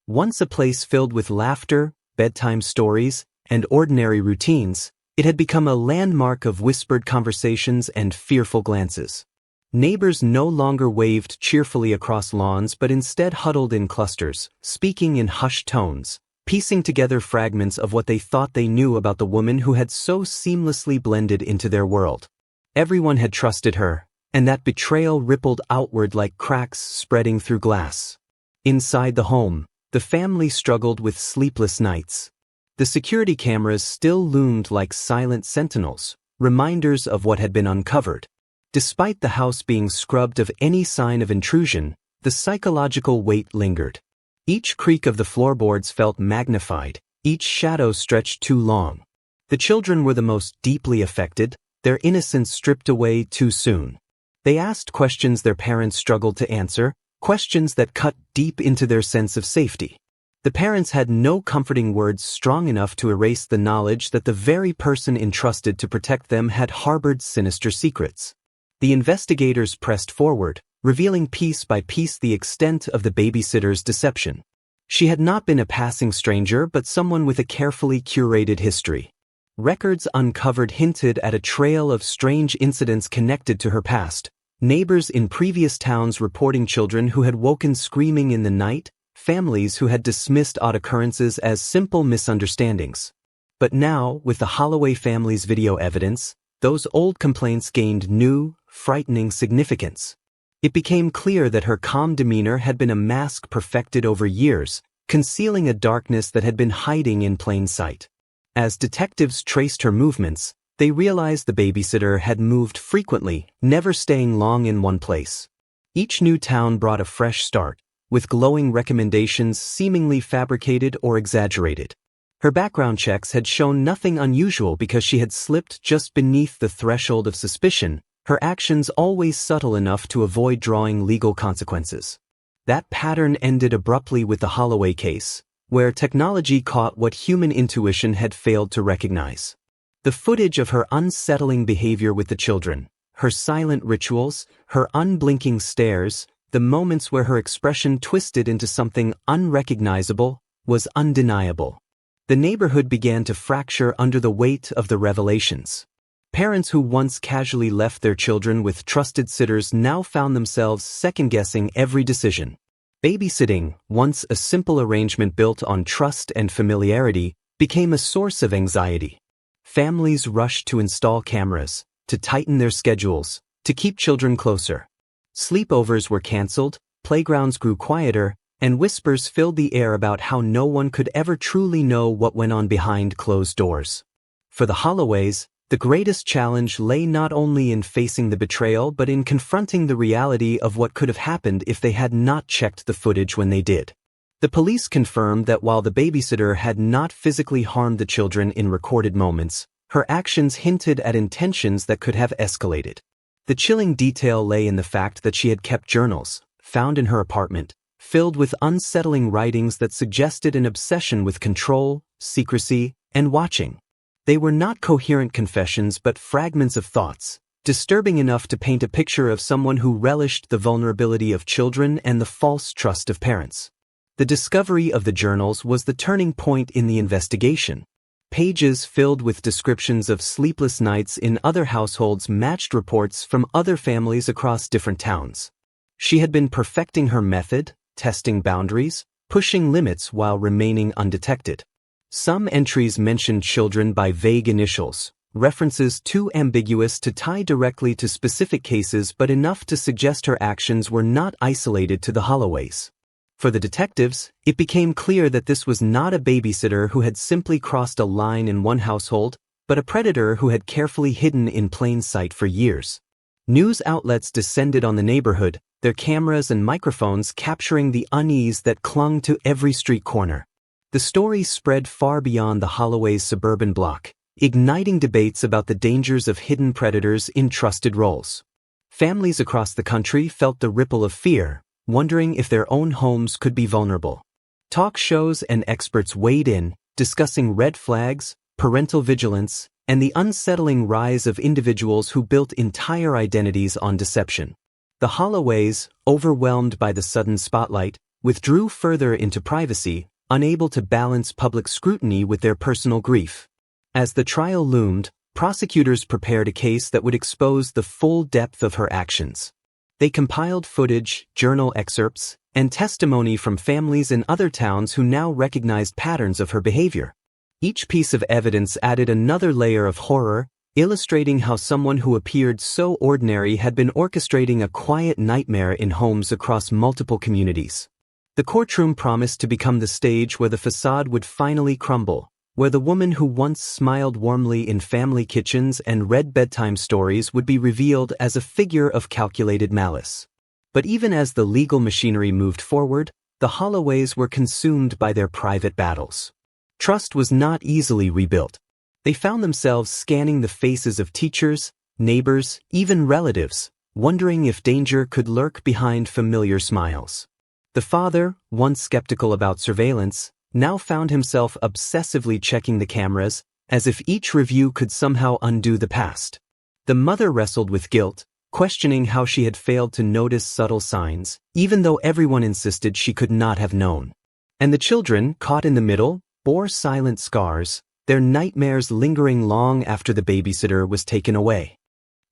Once a place filled with laughter, bedtime stories, and ordinary routines, it had become a landmark of whispered conversations and fearful glances. Neighbors no longer waved cheerfully across lawns but instead huddled in clusters, speaking in hushed tones, piecing together fragments of what they thought they knew about the woman who had so seamlessly blended into their world. Everyone had trusted her, and that betrayal rippled outward like cracks spreading through glass. Inside the home, the family struggled with sleepless nights. The security cameras still loomed like silent sentinels, reminders of what had been uncovered. Despite the house being scrubbed of any sign of intrusion, the psychological weight lingered. Each creak of the floorboards felt magnified, each shadow stretched too long. The children were the most deeply affected, their innocence stripped away too soon. They asked questions their parents struggled to answer, questions that cut deep into their sense of safety. The parents had no comforting words strong enough to erase the knowledge that the very person entrusted to protect them had harbored sinister secrets. The investigators pressed forward, revealing piece by piece the extent of the babysitter's deception. She had not been a passing stranger but someone with a carefully curated history. Records uncovered hinted at a trail of strange incidents connected to her past. Neighbors in previous towns reporting children who had woken screaming in the night, families who had dismissed odd occurrences as simple misunderstandings. But now, with the Holloway family's video evidence, those old complaints gained new, frightening significance. It became clear that her calm demeanor had been a mask perfected over years, concealing a darkness that had been hiding in plain sight. As detectives traced her movements, they realized the babysitter had moved frequently, never staying long in one place. Each new town brought a fresh start, with glowing recommendations seemingly fabricated or exaggerated. Her background checks had shown nothing unusual because she had slipped just beneath the threshold of suspicion, her actions always subtle enough to avoid drawing legal consequences. That pattern ended abruptly with the Holloway case, where technology caught what human intuition had failed to recognize. The footage of her unsettling behavior with the children, her silent rituals, her unblinking stares, the moments where her expression twisted into something unrecognizable, was undeniable. The neighborhood began to fracture under the weight of the revelations. Parents who once casually left their children with trusted sitters now found themselves second-guessing every decision. Babysitting, once a simple arrangement built on trust and familiarity, became a source of anxiety. Families rushed to install cameras, to tighten their schedules, to keep children closer. Sleepovers were canceled, playgrounds grew quieter, and whispers filled the air about how no one could ever truly know what went on behind closed doors. For the Holloways, the greatest challenge lay not only in facing the betrayal but in confronting the reality of what could have happened if they had not checked the footage when they did. The police confirmed that while the babysitter had not physically harmed the children in recorded moments, her actions hinted at intentions that could have escalated. The chilling detail lay in the fact that she had kept journals, found in her apartment, filled with unsettling writings that suggested an obsession with control, secrecy, and watching. They were not coherent confessions but fragments of thoughts, disturbing enough to paint a picture of someone who relished the vulnerability of children and the false trust of parents. The discovery of the journals was the turning point in the investigation. Pages filled with descriptions of sleepless nights in other households matched reports from other families across different towns. She had been perfecting her method, testing boundaries, pushing limits while remaining undetected. Some entries mentioned children by vague initials, references too ambiguous to tie directly to specific cases but enough to suggest her actions were not isolated to the Holloways. For the detectives, it became clear that this was not a babysitter who had simply crossed a line in one household, but a predator who had carefully hidden in plain sight for years. News outlets descended on the neighborhood, their cameras and microphones capturing the unease that clung to every street corner. The story spread far beyond the Holloway's suburban block, igniting debates about the dangers of hidden predators in trusted roles. Families across the country felt the ripple of fear, wondering if their own homes could be vulnerable. Talk shows and experts weighed in, discussing red flags, parental vigilance, and the unsettling rise of individuals who built entire identities on deception. The Holloways, overwhelmed by the sudden spotlight, withdrew further into privacy, unable to balance public scrutiny with their personal grief. As the trial loomed, prosecutors prepared a case that would expose the full depth of her actions. They compiled footage, journal excerpts, and testimony from families in other towns who now recognized patterns of her behavior. Each piece of evidence added another layer of horror, illustrating how someone who appeared so ordinary had been orchestrating a quiet nightmare in homes across multiple communities. The courtroom promised to become the stage where the facade would finally crumble, where the woman who once smiled warmly in family kitchens and read bedtime stories would be revealed as a figure of calculated malice. But even as the legal machinery moved forward, the Holloways were consumed by their private battles. Trust was not easily rebuilt. They found themselves scanning the faces of teachers, neighbors, even relatives, wondering if danger could lurk behind familiar smiles. The father, once skeptical about surveillance, now found himself obsessively checking the cameras, as if each review could somehow undo the past. The mother wrestled with guilt, questioning how she had failed to notice subtle signs, even though everyone insisted she could not have known. And the children, caught in the middle, bore silent scars, their nightmares lingering long after the babysitter was taken away.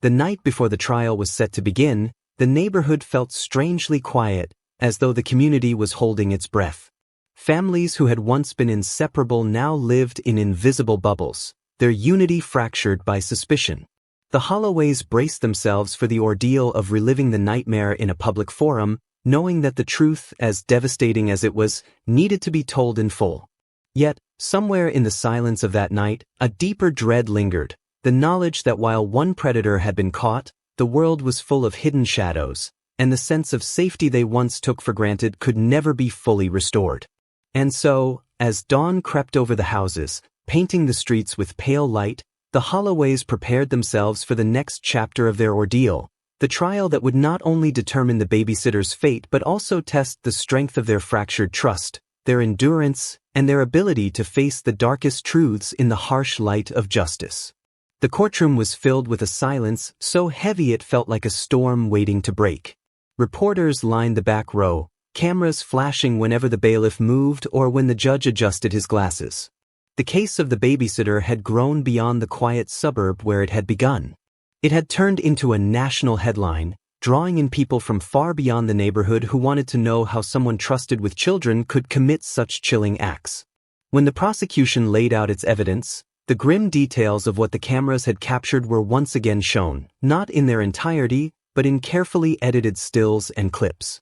The night before the trial was set to begin, the neighborhood felt strangely quiet, as though the community was holding its breath. Families who had once been inseparable now lived in invisible bubbles, their unity fractured by suspicion. The Holloways braced themselves for the ordeal of reliving the nightmare in a public forum, knowing that the truth, as devastating as it was, needed to be told in full. Yet, somewhere in the silence of that night, a deeper dread lingered, the knowledge that while one predator had been caught, the world was full of hidden shadows, and the sense of safety they once took for granted could never be fully restored. And so, as dawn crept over the houses, painting the streets with pale light, the Holloways prepared themselves for the next chapter of their ordeal, the trial that would not only determine the babysitter's fate but also test the strength of their fractured trust, their endurance, and their ability to face the darkest truths in the harsh light of justice. The courtroom was filled with a silence so heavy it felt like a storm waiting to break. Reporters lined the back row, cameras flashing whenever the bailiff moved or when the judge adjusted his glasses. The case of the babysitter had grown beyond the quiet suburb where it had begun. It had turned into a national headline, drawing in people from far beyond the neighborhood who wanted to know how someone trusted with children could commit such chilling acts. When the prosecution laid out its evidence, the grim details of what the cameras had captured were once again shown, not in their entirety, but in carefully edited stills and clips.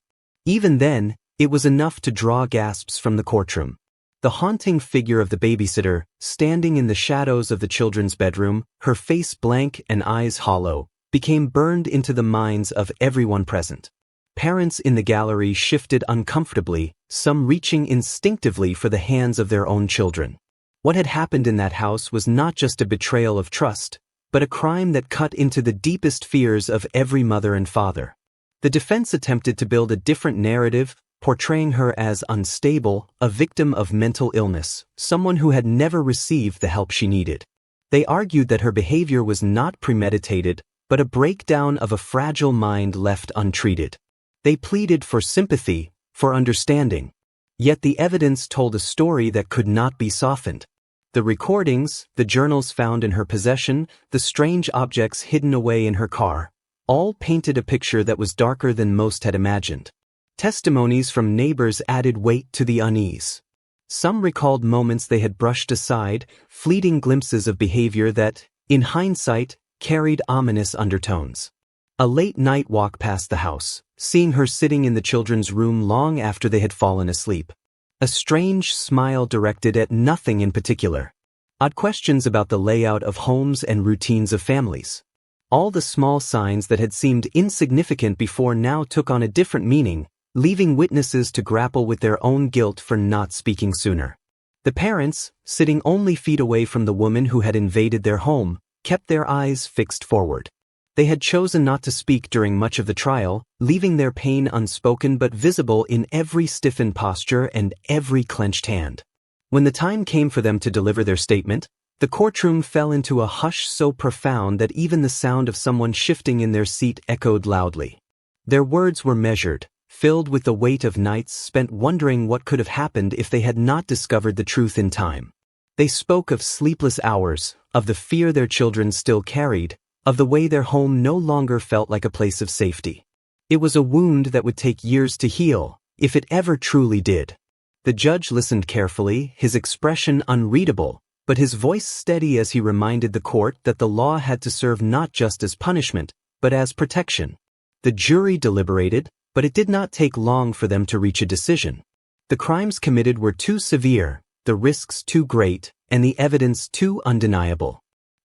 Even then, it was enough to draw gasps from the courtroom. The haunting figure of the babysitter, standing in the shadows of the children's bedroom, her face blank and eyes hollow, became burned into the minds of everyone present. Parents in the gallery shifted uncomfortably, some reaching instinctively for the hands of their own children. What had happened in that house was not just a betrayal of trust, but a crime that cut into the deepest fears of every mother and father. The defense attempted to build a different narrative, portraying her as unstable, a victim of mental illness, someone who had never received the help she needed. They argued that her behavior was not premeditated, but a breakdown of a fragile mind left untreated. They pleaded for sympathy, for understanding. Yet the evidence told a story that could not be softened. The recordings, the journals found in her possession, the strange objects hidden away in her car, all painted a picture that was darker than most had imagined. Testimonies from neighbors added weight to the unease. Some recalled moments they had brushed aside, fleeting glimpses of behavior that, in hindsight, carried ominous undertones. A late-night walk past the house, seeing her sitting in the children's room long after they had fallen asleep. A strange smile directed at nothing in particular. Odd questions about the layout of homes and routines of families. All the small signs that had seemed insignificant before now took on a different meaning, leaving witnesses to grapple with their own guilt for not speaking sooner. The parents, sitting only feet away from the woman who had invaded their home, kept their eyes fixed forward. They had chosen not to speak during much of the trial, leaving their pain unspoken but visible in every stiffened posture and every clenched hand. When the time came for them to deliver their statement, the courtroom fell into a hush so profound that even the sound of someone shifting in their seat echoed loudly. Their words were measured, filled with the weight of nights spent wondering what could have happened if they had not discovered the truth in time. They spoke of sleepless hours, of the fear their children still carried, of the way their home no longer felt like a place of safety. It was a wound that would take years to heal, if it ever truly did. The judge listened carefully, his expression unreadable, but his voice steady as he reminded the court that the law had to serve not just as punishment, but as protection. The jury deliberated, but it did not take long for them to reach a decision. The crimes committed were too severe, the risks too great, and the evidence too undeniable.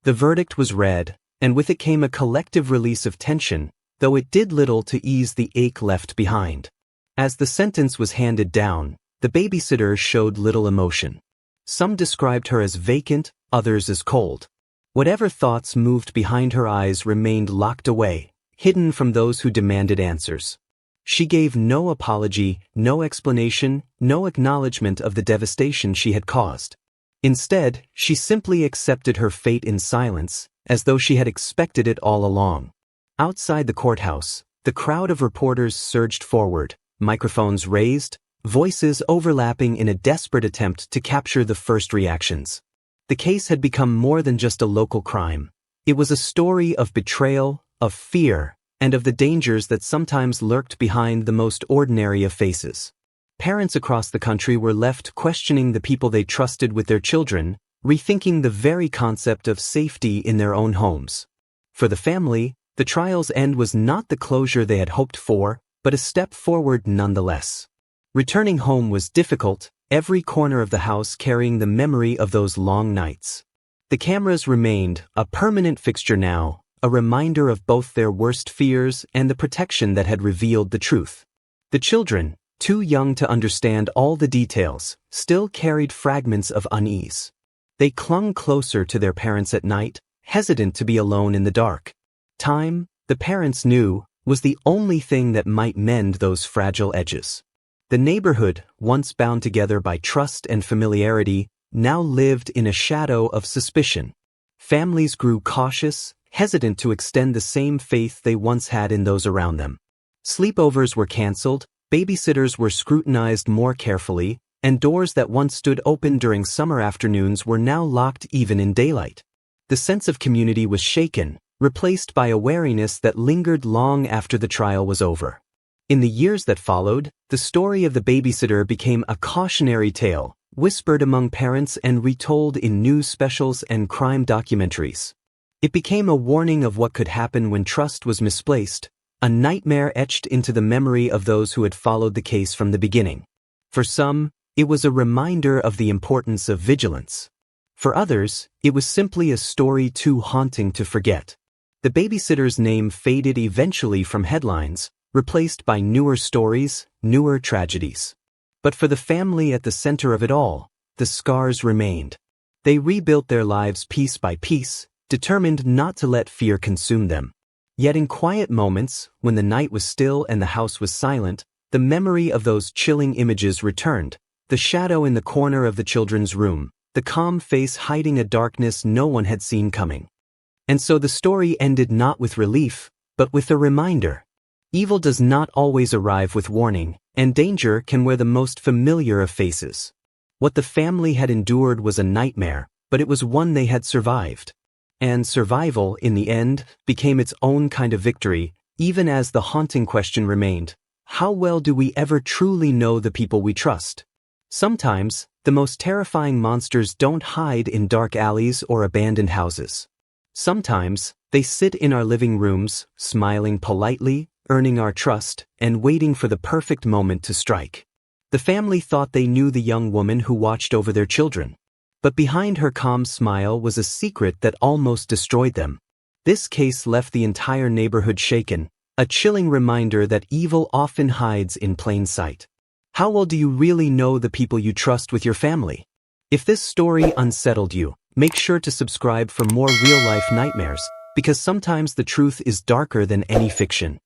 The verdict was read, and with it came a collective release of tension, though it did little to ease the ache left behind. As the sentence was handed down, the babysitters showed little emotion. Some described her as vacant, others as cold. Whatever thoughts moved behind her eyes remained locked away, hidden from those who demanded answers. She gave no apology, no explanation, no acknowledgement of the devastation she had caused. Instead, she simply accepted her fate in silence, as though she had expected it all along. Outside the courthouse, the crowd of reporters surged forward, microphones raised, voices overlapping in a desperate attempt to capture the first reactions. The case had become more than just a local crime. It was a story of betrayal, of fear, and of the dangers that sometimes lurked behind the most ordinary of faces. Parents across the country were left questioning the people they trusted with their children, rethinking the very concept of safety in their own homes. For the family, the trial's end was not the closure they had hoped for, but a step forward nonetheless. Returning home was difficult, every corner of the house carrying the memory of those long nights. The cameras remained, a permanent fixture now, a reminder of both their worst fears and the protection that had revealed the truth. The children, too young to understand all the details, still carried fragments of unease. They clung closer to their parents at night, hesitant to be alone in the dark. Time, the parents knew, was the only thing that might mend those fragile edges. The neighborhood, once bound together by trust and familiarity, now lived in a shadow of suspicion. Families grew cautious, hesitant to extend the same faith they once had in those around them. Sleepovers were canceled, babysitters were scrutinized more carefully, and doors that once stood open during summer afternoons were now locked even in daylight. The sense of community was shaken, replaced by a wariness that lingered long after the trial was over. In the years that followed, the story of the babysitter became a cautionary tale, whispered among parents and retold in news specials and crime documentaries. It became a warning of what could happen when trust was misplaced, a nightmare etched into the memory of those who had followed the case from the beginning. For some, it was a reminder of the importance of vigilance. For others, it was simply a story too haunting to forget. The babysitter's name faded eventually from headlines, replaced by newer stories, newer tragedies. But for the family at the center of it all, the scars remained. They rebuilt their lives piece by piece, determined not to let fear consume them. Yet in quiet moments, when the night was still and the house was silent, the memory of those chilling images returned, the shadow in the corner of the children's room, the calm face hiding a darkness no one had seen coming. And so the story ended not with relief, but with a reminder. Evil does not always arrive with warning, and danger can wear the most familiar of faces. What the family had endured was a nightmare, but it was one they had survived. And survival, in the end, became its own kind of victory, even as the haunting question remained: how well do we ever truly know the people we trust? Sometimes, the most terrifying monsters don't hide in dark alleys or abandoned houses. Sometimes, they sit in our living rooms, smiling politely, earning our trust, and waiting for the perfect moment to strike. The family thought they knew the young woman who watched over their children. But behind her calm smile was a secret that almost destroyed them. This case left the entire neighborhood shaken, a chilling reminder that evil often hides in plain sight. How well do you really know the people you trust with your family? If this story unsettled you, make sure to subscribe for more real-life nightmares, because sometimes the truth is darker than any fiction.